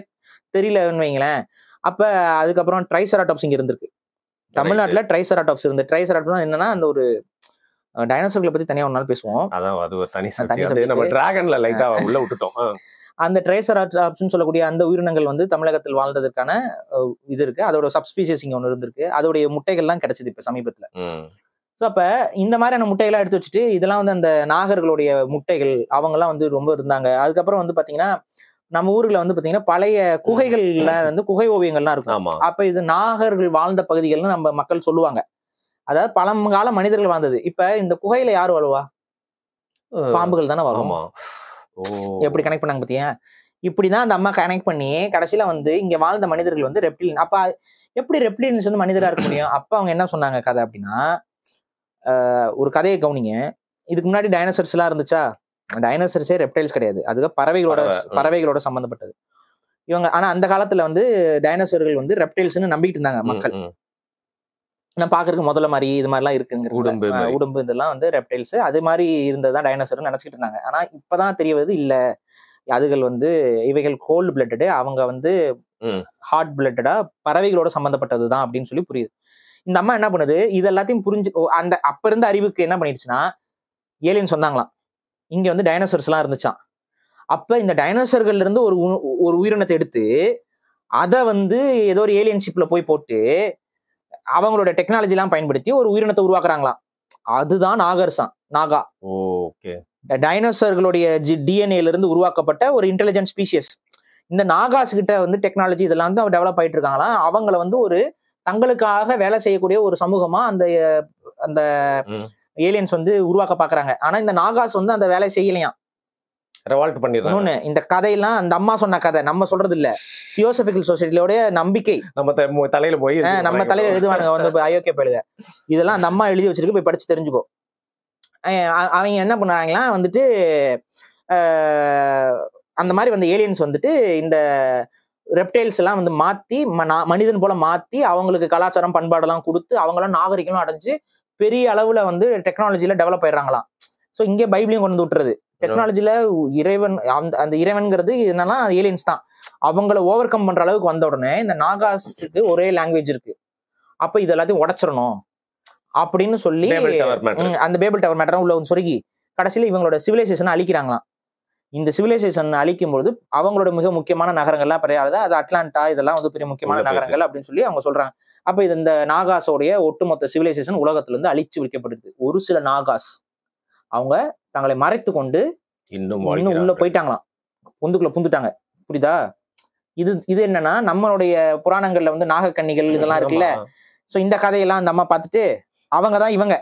தெரியலன்னு வைங்களேன். அப்ப அதுக்கப்புறம் ட்ரைசெராடாப்ஸ் இங்க இருந்திருக்கு. தமிழ்நாட்டுல ட்ரைசெராடாப்ஸ் இருந்து, ட்ரைசெராடாப்ஸ் என்னன்னா அந்த ஒரு டைனோசர்களை பத்தி தனியா ஒரு நாள் பேசுவோம். அந்த ட்ரைசெராடாப்ஸ்னு சொல்லக்கூடிய அந்த உயிரினங்கள் வந்து தமிழகத்தில் வாழ்ந்ததற்கான இது இருக்கு. அதோட சப்ஸ்பீசிஸ் இங்க ஒண்ணு இருந்திருக்கு. அதோடைய முட்டைகள்லாம் கிடைச்சது இப்ப சமீபத்துல. ஸோ அப்ப இந்த மாதிரியான முட்டைகள்லாம் எடுத்து வச்சுட்டு இதெல்லாம் வந்து அந்த நாகர்களுடைய முட்டைகள் அவங்க எல்லாம் வந்து ரொம்ப இருந்தாங்க. அதுக்கப்புறம் வந்து பாத்தீங்கன்னா நம்ம ஊர்ல வந்து பாத்தீங்கன்னா பழைய குகைகள்ல வந்து குகை ஓவியங்கள்லாம் இருக்கும். அப்ப இது நாகர்கள் வாழ்ந்த பகுதிகள்னு நம்ம மக்கள் சொல்லுவாங்க. அதாவது பழங்கால மனிதர்கள் வாழ்ந்தது. இப்ப இந்த குகையில யாரு வருவா? பாம்புகள் தானே வரும். எப்படி கனெக்ட் பண்ணாங்க பாத்தியா? இப்படிதான் அந்த அம்மா கனெக்ட் பண்ணி கடைசியில வந்து இங்க வாழ்ந்த மனிதர்கள் வந்து ரெப்டிலியன். அப்ப எப்படி ரெப்டிலியன்ஸ் வந்து மனிதரா இருக்க முடியும்? அப்ப அவங்க என்ன சொன்னாங்க கதை அப்படின்னா, ஒரு கதையை கவனிங்க. இதுக்கு முன்னாடி டைனோசர்ஸ் எல்லாம் இருந்துச்சா? டைனோசர்ஸே ரெப்டைல்ஸ் கிடையாது, அதுக்கு பறவைகளோட சம்பந்தப்பட்டது இவங்க. ஆனா அந்த காலத்துல வந்து டைனோசர்கள் வந்து ரெப்டைல்ஸ்னு நம்பிக்கிட்டு இருந்தாங்க மக்கள். நான் பாக்குறதுக்கு முதல்ல மாதிரி இது மாதிரிலாம் இருக்குங்க, உடம்பு இதெல்லாம் வந்து ரெப்டைல்ஸ் அது மாதிரி இருந்ததுதான் டைனோசர் நினைச்சிட்டு இருந்தாங்க. ஆனா இப்பதான் தெரிய வருது இல்ல, அதுகள் வந்து இவைகள் கோல்டு பிளட்டடு, அவங்க வந்து ஹாட் பிளட்டடா பறவைகளோட சம்பந்தப்பட்டதுதான் அப்படின்னு சொல்லி புரியுது. இந்த அம்மா என்ன பண்ணுது, இது எல்லாத்தையும் புரிஞ்சு அந்த அப்ப இருந்த அறிவுக்கு என்ன பண்ணிடுச்சுன்னா ஏலியன்ஸ் வந்தாங்களாம், இங்க வந்து டைனோசர்ஸ் எல்லாம் இருந்துச்சான். அப்ப இந்த டைனோசர்கள்ல இருந்து ஒரு உயிரினத்தை எடுத்து அதை வந்து ஏதோ ஒரு ஏலியன் ஷிப்ல போய் போட்டு அவங்களோட டெக்னாலஜி எல்லாம் பயன்படுத்தி ஒரு உயிரினத்தை உருவாக்குறாங்களாம். அதுதான் நாகர்ஸான், நாகா. டைனோசர்களுடைய டிஎன்ஏல இருந்து உருவாக்கப்பட்ட ஒரு இன்டெலிஜென்ட் ஸ்பீஷியஸ். இந்த நாகாஸ் கிட்ட வந்து டெக்னாலஜி இதெல்லாம் தான் டெவலப் ஆயிட்டு இருக்காங்களாம். அவங்கள வந்து ஒரு தங்களுக்காக வேலை செய்யக்கூடிய ஒரு சமூகமா அந்த அந்த ஏலியன்ஸ் வந்து உருவாக்க பாக்குறாங்க. ஆனா இந்த நாகாஸ் வந்து அந்த வேலையை செய்யலையாம், ரெவால்ட் பண்ணிடுறாங்க. இந்த கதையெல்லாம் அந்த அம்மா சொன்ன கதை, நம்ம சொல்றது இல்ல. தியோசபிக்கல் சொசைட்டியோட நம்பிக்கை நம்ம தலையில போய் நம்ம தலையில எழுதுவானுங்க வந்து அயோக்கிய பயிலுங்க. இதெல்லாம் அந்த அம்மா எழுதி வச்சிருக்கு, போய் படிச்சு தெரிஞ்சுக்கோ. அவங்க என்ன பண்றாங்களா வந்துட்டு அந்த மாதிரி வந்து ஏலியன்ஸ் வந்துட்டு இந்த ரெப்டைல்ஸ் எல்லாம் வந்து மாத்தி மனிதன் போல மாத்தி அவங்களுக்கு கலாச்சாரம் பண்பாடெல்லாம் கொடுத்து அவங்களாம் நாகரிகம் அடைஞ்சு பெரிய அளவுல வந்து டெக்னாலஜில டெவலப் ஆயிடுறாங்களாம். ஸோ இங்கே பைபிளையும் கொண்டு விட்டுறது. டெக்னாலஜில இறைவன், அந்த இறைவன்கிறது என்னன்னா ஏலியன்ஸ் தான். அவங்கள ஓவர் கம் பண்ற அளவுக்கு வந்த உடனே இந்த நாகாஸுக்கு ஒரே லாங்குவேஜ் இருக்கு, அப்ப இது எல்லாத்தையும் உடைச்சிடணும் அப்படின்னு சொல்லி அந்த பேபிள் டவர் மேட்டர் உள்ள சொருகி கடைசியில இவங்களோட சிவிலைசேஷனை அழிக்கிறாங்களாம். இந்த சிவிலைசேஷன் அழிக்கும் பொழுது அவங்களோட மிக முக்கியமான நகரங்கள்லாம் பெரியாவது, அது அட்லாண்டா இதெல்லாம் வந்து பெரிய முக்கியமான நகரங்கள் அப்படின்னு சொல்லி அவங்க சொல்றாங்க. அப்ப இது இந்த நாகாஸோடைய ஒட்டுமொத்த சிவிலைசேஷன் உலகத்துல இருந்து அழிச்சு வைக்கப்படுது. ஒரு சில நாகாஸ் அவங்க தங்களை மறைத்து கொண்டு இன்னும் உள்ள போயிட்டாங்களாம், பொந்துக்குள்ள புந்துட்டாங்க. புரியுதா? இது என்னன்னா நம்மளுடைய புராணங்கள்ல வந்து நாகக்கன்னிகள் இதெல்லாம் இருக்குல்ல. சோ இந்த கதையெல்லாம் அந்த அம்மா பார்த்துட்டு அவங்கதான் இவங்க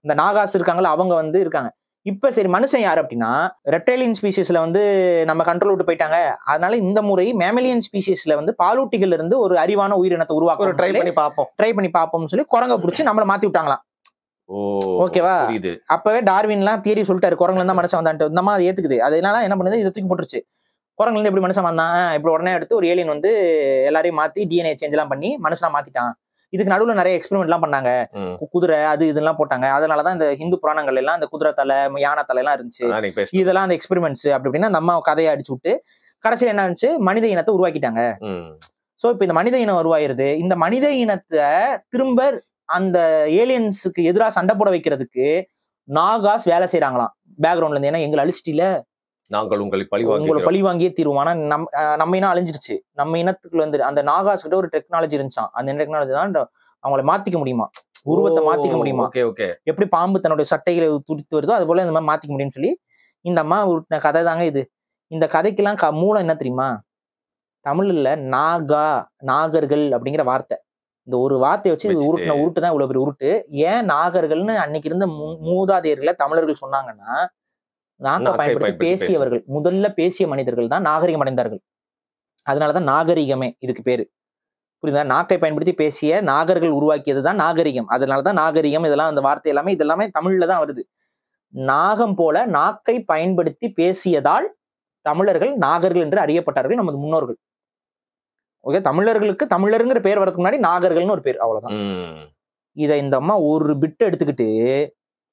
இந்த நாகாஸ் இருக்காங்கல்ல, அவங்க வந்து இருக்காங்க. இப்ப சரி மனுஷன் யாரு அப்படின்னா ரெப்டைலியன் ஸ்பீசிஸ்ல வந்து நம்ம கண்ட்ரோல் விட்டு போயிட்டாங்க. அதனால இந்த முறை மேமலியன் ஸ்பீசிஸ்ல வந்து பாலூட்டிகள் இருந்து ஒரு அறிவான உயிரினத்தை உருவாக்க ட்ரை பண்ணி பார்ப்போம்னு சொல்லி குரங்க பிடிச்சி நம்மளை மாத்தி விட்டாங்களாம். ஓகேவா? அப்பவே டார்வின்லாம் தியரி சொல்லிட்டாரு, குரங்குல தான் மனுஷன் வந்தான்ட்டு. இந்த மாதிரி ஏத்துக்குது. அதனால என்ன பண்ணுது, இதை தூக்கி போட்டுருச்சு. குரங்குல இருந்து எப்படி மனுஷன் வந்தான், இப்படி உடனே எடுத்து ஒரு ஏலியன் வந்து எல்லாரையும் மாத்தி டிஎன்ஏ சேஞ்ச் எல்லாம் பண்ணி மனுஷனா மாத்திட்டான். இதுக்கு நடுவுல நிறைய எக்ஸ்பெரிமெண்ட் எல்லாம் பண்ணாங்க, குதிரை அது இதெல்லாம் போட்டாங்க. அதனாலதான் இந்த ஹிந்து புராணங்கள் எல்லாம் இந்த குதிரை தலை யானை தலை எல்லாம் இருந்துச்சு, இதெல்லாம் அந்த எக்ஸ்பெரிமெண்ட்ஸ் அப்படி அப்படின்னா நம்ம கதையை அடிச்சு விட்டு கடைசியில் என்ன இருந்துச்சு, மனித இனத்தை உருவாக்கிட்டாங்க. சோ இப்ப இந்த மனித இனம் உருவாயிருது. இந்த மனித இனத்தை திரும்ப அந்த ஏலியன்ஸுக்கு எதிராக சண்டை போட வைக்கிறதுக்கு நாகாஸ் வேலை செய்யறாங்களாம் பேக்ரவுண்ட்ல இருந்து. ஏன்னா எங்களை அழிச்சிட்டில, நாங்கள் உங்களை பழி வாங்கியே தீருவோம். ஆனா நம்ம இனம் அழிஞ்சிருச்சு. நம்ம இனத்துக்குள்ள வந்து அந்த நாகாஸ் கிட்ட ஒரு டெக்னாலஜி இருந்துச்சான். அந்த டெக்னாலஜி தான் அவங்களை மாத்திக்க முடியுமா, உருவத்தை மாத்திக்க முடியுமா, எப்படி பாம்பு தன்னுடைய சட்டைகளை துடித்து வருதோ அது போல இந்த மாதிரி மாத்திக்க முடியும்னு சொல்லி இந்த அம்மா உருட்டின கதை தாங்க இது. இந்த கதைக்கெல்லாம் மூலம் என்ன தெரியுமா, தமிழ்ல நாகா நாகர்கள் அப்படிங்கிற வார்த்தை. இந்த ஒரு வார்த்தையை வச்சு உருட்டுன உருட்டு தான் இவ்வளவு பெரிய உருட்டு. ஏன் நாகர்கள்னு அன்னைக்கு இருந்த மூதாதையர்களை தமிழர்கள் சொன்னாங்கன்னா, நாக்கை பயன்படுத்தி பேசியவர்கள், முதல்ல பேசிய மனிதர்கள் தான் நாகரிகம் அடைந்தார்கள். அதனாலதான் நாகரிகமே இதுக்கு பேரு. புரியுதா? நாக்கை பயன்படுத்தி பேசிய நாகர்கள் உருவாக்கியதுதான் நாகரிகம். அதனாலதான் நாகரிகம் இதெல்லாம் அந்த வார்த்தை எல்லாமே இதெல்லாமே தமிழ்ல தான் வருது. நாகம் போல நாக்கை பயன்படுத்தி பேசியதால் தமிழர்கள் நாகர்கள் என்று அறியப்பட்டார்கள் நமது முன்னோர்கள். ஓகே, தமிழர்களுக்கு தமிழருங்கிற பேர் வரதுக்கு முன்னாடி நாகர்கள்னு ஒரு பேர், அவ்வளவுதான். இதை இந்த அம்மா ஒரு பிட் எடுத்துக்கிட்டு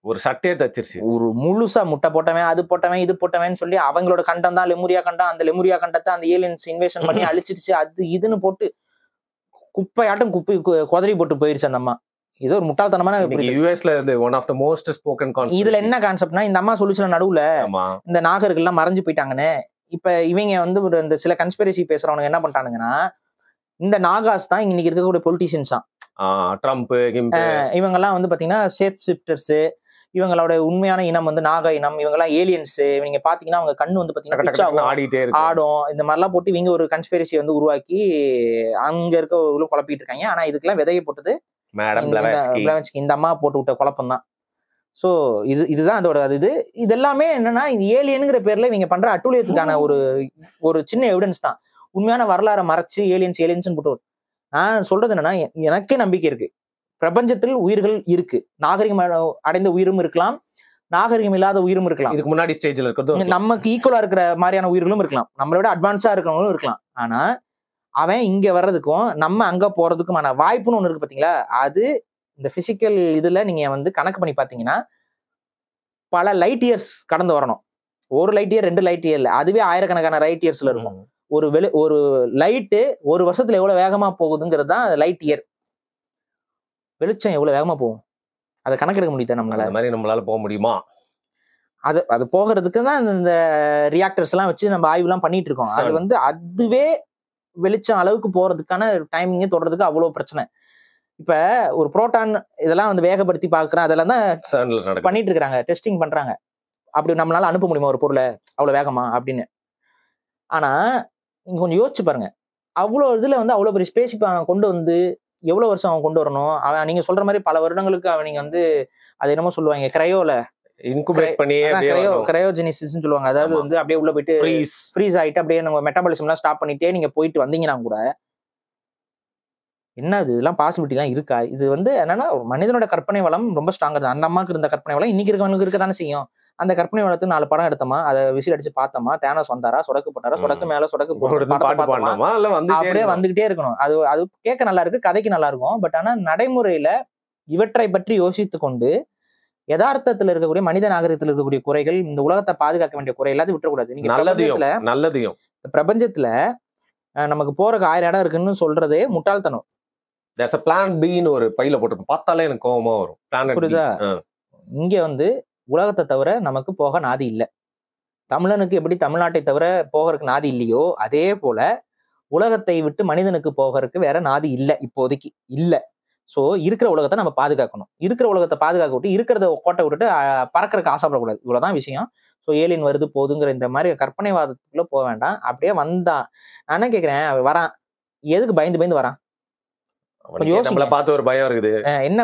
ஒரு சட்டையை தச்சிருச்சு. ஒரு முழுசா முட்டை போட்டவன் அது போட்டவன் இது போட்டவன் சொல்லி அவங்களோட கண்டம் தான் லெமுரியா கண்டம், அந்த லெமுரியா கண்டத்தை அந்த ஏலியன்ஸ் இன்வேஷன் பண்ணி அழிச்சிருச்சு, அது இதுன்னு போட்டு குப்பையாட்டம் குப்பை கொதறி போட்டு போயிருச்சு அந்த அம்மா. இது ஒரு முட்டாள்தனமான இதுல என்ன கான்செப்ட்னா, இந்த அம்மா சொல்லிச்சுல நடுவுல இந்த நாகர்கள் எல்லாம் மறைஞ்சு போயிட்டாங்கன்னு. இப்ப இவங்க வந்து ஒரு இந்த சில கன்ஸ்பிரசி பேசுறவங்க என்ன பண்ணிட்டானுங்கன்னா, இந்த நாகாஸ் தான் இன்னைக்கு இருக்கக்கூடிய பொலிட்டிஷியன்ஸ் தான், ட்ரம்ப் இவங்க எல்லாம் வந்து பாத்தீங்கன்னா சேஃப் ஷிஃப்டர்ஸ், இவங்களோட உண்மையான இனம் வந்து நாக இனம், இவங்க எல்லாம் ஏலியன்ஸ். நீங்க பாத்தீங்கன்னா அவங்க கண்ணு வந்து பாத்தீங்கன்னா ஆடும், இந்த மாதிரிலாம் போட்டு இவங்க ஒரு கன்ஸ்பிரசி வந்து உருவாக்கி அங்க இருக்க குழப்பிட்டு இருக்காங்க. ஆனா இதுக்கெல்லாம் விதையை போட்டது இந்த அம்மா போட்டு விட்ட குழப்பம் தான். சோ இதுதான் அதோட இது. எல்லாமே என்னன்னா, இது ஏலியனுங்கிற பேர்ல இவங்க பண்ற அட்டூழியத்துக்கான ஒரு சின்ன எவிடன்ஸ் தான். உண்மையான வரலாறை மறைச்சு ஏலியன்ஸ் போட்டு நான் சொல்றது என்னன்னா, எனக்கே நம்பிக்கை இருக்கு, பிரபஞ்சத்தில் உயிர்கள் இருக்கு. நாகரிகம் அடைந்த உயிரும் இருக்கலாம், நாகரிகம் இல்லாத உயிரும் இருக்கலாம். இதுக்கு முன்னாடி ஸ்டேஜ்ல இருக்கிறது நமக்கு ஈக்குவலா இருக்கிற மாதிரியான உயிர்களும் இருக்கலாம், நம்மளோட அட்வான்ஸா இருக்கிறவங்களும் இருக்கலாம். ஆனா அவன் இங்க வர்றதுக்கும் நம்ம அங்க போறதுக்குமான வாய்ப்புன்னு ஒண்ணு இருக்கு பாத்தீங்களா. அது இந்த பிசிக்கல் இதுல நீங்க வந்து கணக்கு பண்ணி பாத்தீங்கன்னா பல லைட் இயர்ஸ் கடந்து வரணும். ஒரு லைட் இயர் 2 லைட் இயர் இல்ல, அதுவே ஆயிரக்கணக்கான லைட் இயர்ஸ்ல இருக்கும். ஒரு லைட்டு ஒரு வருஷத்துல எவ்வளவு வேகமா போகுதுங்கிறது தான் லைட் இயர். வெளிச்சம் எவ்வளவு வேகமா போகும் அதை கணக்கெடுக்க முடியுது நம்மளால. அந்த மாதிரி நம்மளால போக முடியுமா? அது போகிறதுக்கு தான் இந்த ரியாக்டர்ஸ் எல்லாம் வச்சு நம்ம ஆய்வு எல்லாம் பண்ணிட்டு இருக்கோம். அது வந்து அதுவே வெளிச்சம் அளவுக்கு போறதுக்கான டைமிங்கே தொடர்றதுக்கு அவ்வளவு பிரச்சனை. இப்ப ஒரு புரோட்டான் இதெல்லாம் வந்து வேகப்படுத்தி பாக்குறேன், அதெல்லாம் தான் பண்ணிட்டு இருக்காங்க, டெஸ்டிங் பண்றாங்க. அப்படி நம்மளால அனுப்ப முடியுமா ஒரு பொருளை அவ்வளவு வேகமா அப்படின்னு? ஆனா நீங்க கொஞ்சம் யோசிச்சு பாருங்க, அவ்வளவு இதுல வந்து அவ்வளவு பெரிய ஸ்பேஸ்ஷிப் அவன் கொண்டு வந்து எவ்வளவு வருஷம் அவன் கொண்டு வரணும். அவன் நீங்க சொல்ற மாதிரி பல வருடங்களுக்கு அவன் நீங்க வந்து அது என்னமோ சொல்லுவாங்க கிரையோல இன்குபேட் பண்ணி கிரையோஜெனிசிஸ் சொல்லுவாங்க. அதாவது வந்து அப்படியே உள்ள போயிட்டு ஃப்ரீஸ் ஆயிட்டு அப்படியே நம்ம மெட்டபாலிசம் எல்லாம் ஸ்டாப் பண்ணிட்டே நீங்க போயிட்டு வந்தீங்கன்னா கூட என்ன இதெல்லாம் பாசிபிலிட்டி எல்லாம் இருக்கா? இது வந்து என்னன்னா ஒரு மனிதனோட கற்பனை வளம் ரொம்ப ஸ்ட்ராங்கா இருக்கு. அந்த அம்மாக்கு இருந்த கற்பனை வளம் இன்னைக்கு இருக்கவங்களுக்கு இருக்கதானே செய்யும். அந்த கற்பனை வளத்துக்கு 4 படம் எடுத்தோமா, அதை விசில் அடிச்சு பார்த்தோமா, தேனோஸ் வந்தாரா, சொடக்கு போட்டாரா, சொடக்கு மேல சொடக்கு அப்படியே வந்துகிட்டே இருக்கணும். அது கேட்க நல்லா இருக்கு, கதைக்கு நல்லா இருக்கும். பட் ஆனா நடைமுறையில இவற்றை பற்றி யோசித்து கொண்டு யதார்த்தத்துல இருக்கக்கூடிய மனித நாகரிகத்துல இருக்கக்கூடிய குறைகள், இந்த உலகத்தை பாதுகாக்க வேண்டிய குறை எல்லாத்தையும் விட்டுறக்கூடாது. நீங்க நல்லதையும் பிரபஞ்சத்துல நமக்கு போறதுக்கு 1000 இடம் இருக்குன்னு சொல்றதே முட்டாள்தனம். பிளான் பின்னு ஒரு பையில போட்டு பார்த்தாலே எனக்கு கோபமா வரும். புரியுதா? இங்க வந்து உலகத்தை தவிர நமக்கு போக நாதி இல்லை. தமிழனுக்கு எப்படி தமிழ்நாட்டை தவிர போகிறதுக்கு நாதி இல்லையோ, அதே போல உலகத்தை விட்டு மனிதனுக்கு போகிறதுக்கு வேற நாதி இல்லை, இப்போதைக்கு இல்லை. சோ இருக்கிற உலகத்தை நம்ம பாதுகாக்கணும். இருக்கிற உலகத்தை பாதுகாக்க விட்டு இருக்கிறத கோட்டை விட்டுட்டு பறக்கிறதுக்கு ஆசைப்படக்கூடாது. இவ்வளவுதான் விஷயம். ஸோ ஏலியன் வருது போதுங்கிற இந்த மாதிரி கற்பனைவாதத்துக்குள்ள போக வேண்டாம். அப்படியே வந்தா நான் என்ன கேட்கிறேன், வரான் எதுக்கு பயந்து வரான்? பார்த்து ஒரு பயம் இருக்குது. என்ன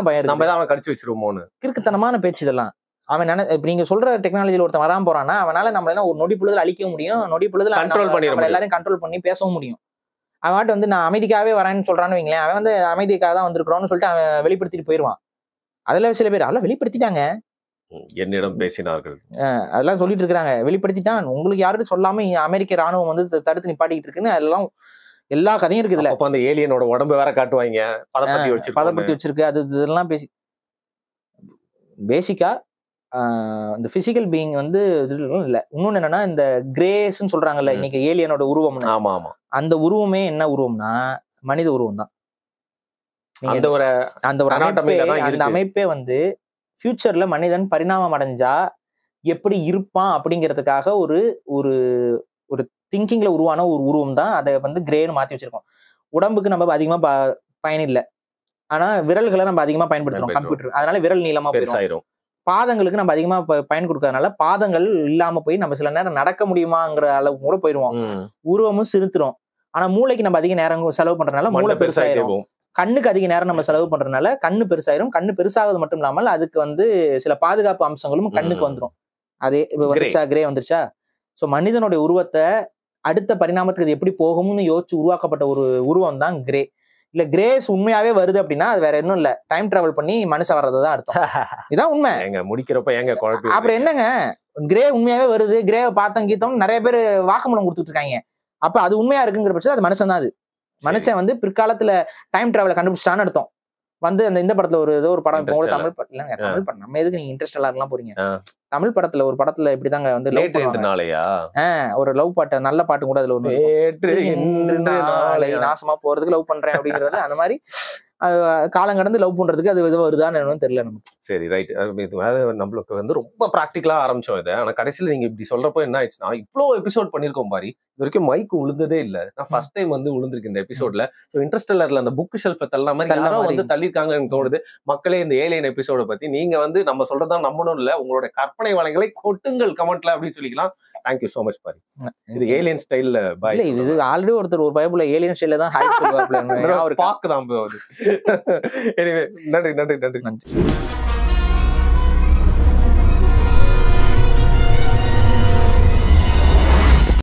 பயம்? நம்ம தான் அவன் கடிச்சு வச்சிருவோமோன்னு கிறுக்குத்தனமான பேச்சு இதெல்லாம். அவன் இப்ப நீங்க சொல்ற டெக்னாலஜில ஒருத்தன் வராம போறான்னா அவனால நம்மள ஒரு நொடி பொழுதுல அழிக்க முடியும், நொடி பொழுதுல எல்லாரையும் கண்ட்ரோல் பண்ணி பேசவும் முடியும். அவன் வந்து நான் அமைதிக்காவே வரேன்னு சொல்றான்னு வைங்களேன், அவன் வந்து அமைதிக்காக தான் வந்திருக்கிறோம்னு சொல்லிட்டு அவன் வெளிப்படுத்திட்டு போயிடுவான். அதுல சில பேர் அதெல்லாம் வெளிப்படுத்திட்டாங்க, என்னிடம் பேசினார்கள். அதெல்லாம் சொல்லிட்டு இருக்காங்க. வெளிப்படுத்திட்டான், உங்களுக்கு யாருன்னு சொல்லாம அமெரிக்க ராணுவம் வந்து தடுத்து நிப்பாட்டிட்டு இருக்குன்னு அதெல்லாம் எல்லா கதையும் இருக்குதுல. அப்ப அந்த ஏலியனோட உடம்பு வேற காட்டுவாங்க, பதப்படுத்தி வச்சிருக்கு, அது இதெல்லாம் பேசிக்கா இந்த பிசிக்கல் பீயிங் வந்து இல்ல. இன்னொன்னு என்னன்னா, இந்த கிரேஸ்ன்னு சொல்றாங்கல்ல இன்னைக்கு ஏலியனோட உருவம். ஆமா ஆமா, அந்த உருவமே என்ன உருவம்னா மனித உருவம் தான். அந்த ஒரு அமைப்பே வந்து ஃபியூச்சர்ல மனிதன் பரிணாமம் அடைஞ்சா எப்படி இருப்பான் அப்படிங்கிறதுக்காக ஒரு ஒரு ஒரு திங்கிங்ல உருவான ஒரு உருவம் தான். அதை வந்து கிரேன்னு மாத்தி வச்சிருக்கோம். உடம்புக்கு நம்ம அதிகமா பயன் இல்லை, ஆனா விரல்களை நம்ம அதிகமா பயன்படுத்துறோம் கம்ப்யூட்டர், அதனால விரல் நீளமா பெருசாயிரும். பாதங்களுக்கு நம்ம அதிகமா பயன் கொடுக்கறதுனால பாதங்கள் இல்லாம போய் நம்ம சில நேரம் நடக்க முடியுமாங்கிற அளவு கூட போயிடுவோம். உருவமும் சிறுத்துரும். ஆனா மூளைக்கு நம்ம அதிக நேரம் செலவு பண்றதுனால மூளை பெருசாயிரும். கண்ணுக்கு அதிக நேரம் நம்ம செலவு பண்றதுனால கண்ணு பெருசாயிரும். கண்ணு பெருசாவது மட்டும் இல்லாமல் அதுக்கு வந்து சில பாதுகாப்பு அம்சங்களும் கண்ணுக்கு வந்துடும். அதே இப்ப வந்துருச்சா, கிரே வந்துருச்சா. சோ மனிதனுடைய உருவத்தை அடுத்த பரிணாமத்துக்கு இது எப்படி போகும்னு யோசிச்சு உருவாக்கப்பட்ட ஒரு உருவம் தான் கிரே. இல்ல கிரேஸ் உண்மையாவே வருது அப்படின்னா அது வேற இன்னும் இல்ல, டைம் டிராவல் பண்ணி மனுஷன் வர்றதுதான் அர்த்தம். இதான் உண்மை. முடிக்கிறப்ப எங்க குழப்பம். அப்புறம் என்னங்க, கிரே உண்மையாவே வருது, கிரேவை பார்த்தோம் கீத்தோம் நிறைய பேர் வாக்குமூலம் கொடுத்துட்டு இருக்காங்க. அப்ப அது உண்மையா இருக்குங்கிற பட்சத்தில் அது மனுஷன் தான். அது மனுஷன் வந்து பிற்காலத்துல டைம் டிராவலை கண்டுபிடிச்சிட்டான்னு அர்த்தம். வந்து அந்த இந்த படத்துல ஏதோ ஒரு படம், தமிழ் படம், தமிழ் படம், நம்ம எதுக்கு நீங்க இன்ட்ரெஸ்டெல்லாம் போறீங்க? தமிழ் படத்துல ஒரு படத்துல இப்படிதாங்க வந்து ஒரு லவ் பாட்டு, நல்ல பாட்டு கூட அதுல ஒண்ணு, நாசமா போறதுக்கு லவ் பண்றேன் அப்படிங்கிறது. அந்த மாதிரி காலம் கடந்து லவ் பண்றதுக்கு அது எதுவும் வருதான்னு தெரியல நமக்கு. சரி, ரைட். நம்மளுக்கு வந்து ரொம்ப பிராக்டிகலா ஆரம்பிச்சோம் இதை. ஆனா கடைசியில நீங்க இப்படி சொல்றப்போ என்ன ஆயிடுச்சுன்னா, இவ்வளவு எபிசோட் பண்ணிருக்கோம் பாரு, இது வரைக்கும் மைக் விழுந்ததே இல்ல. நான் ஃபர்ஸ்ட் டைம் வந்து விழுந்திருக்கு இந்த எபிசோட்ல. சோ இன்ட்ரெஸ்டெல்லர்ல அந்த புக் ஷெல்ஃப் தள்ளாம எல்லாரும் வந்து தள்ளிருக்காங்கன்னு தோணுது. மக்களே, இந்த ஏலியன் எபிசோட பத்தி நீங்க வந்து நம்ம சொல்றதா நம்பணும் இல்ல, உங்களோட கற்பனை வளங்களை கொட்டுங்கள் கமெண்ட்ல அப்படின்னு சொல்லிக்கலாம். தேங்க்யூ சோ மச் பாரு. இது ஏலியன் ஸ்டைல்ல பாய். இது ஆல்ரெடி ஒருத்தர் ஒரு பைபிள்ல ஏலியன் ஸ்டைல்ல தான் ஹாய் சொல்லுவாப்ல. அவர் பாக்கு தான் போகுது. எனிவே, நன்றி.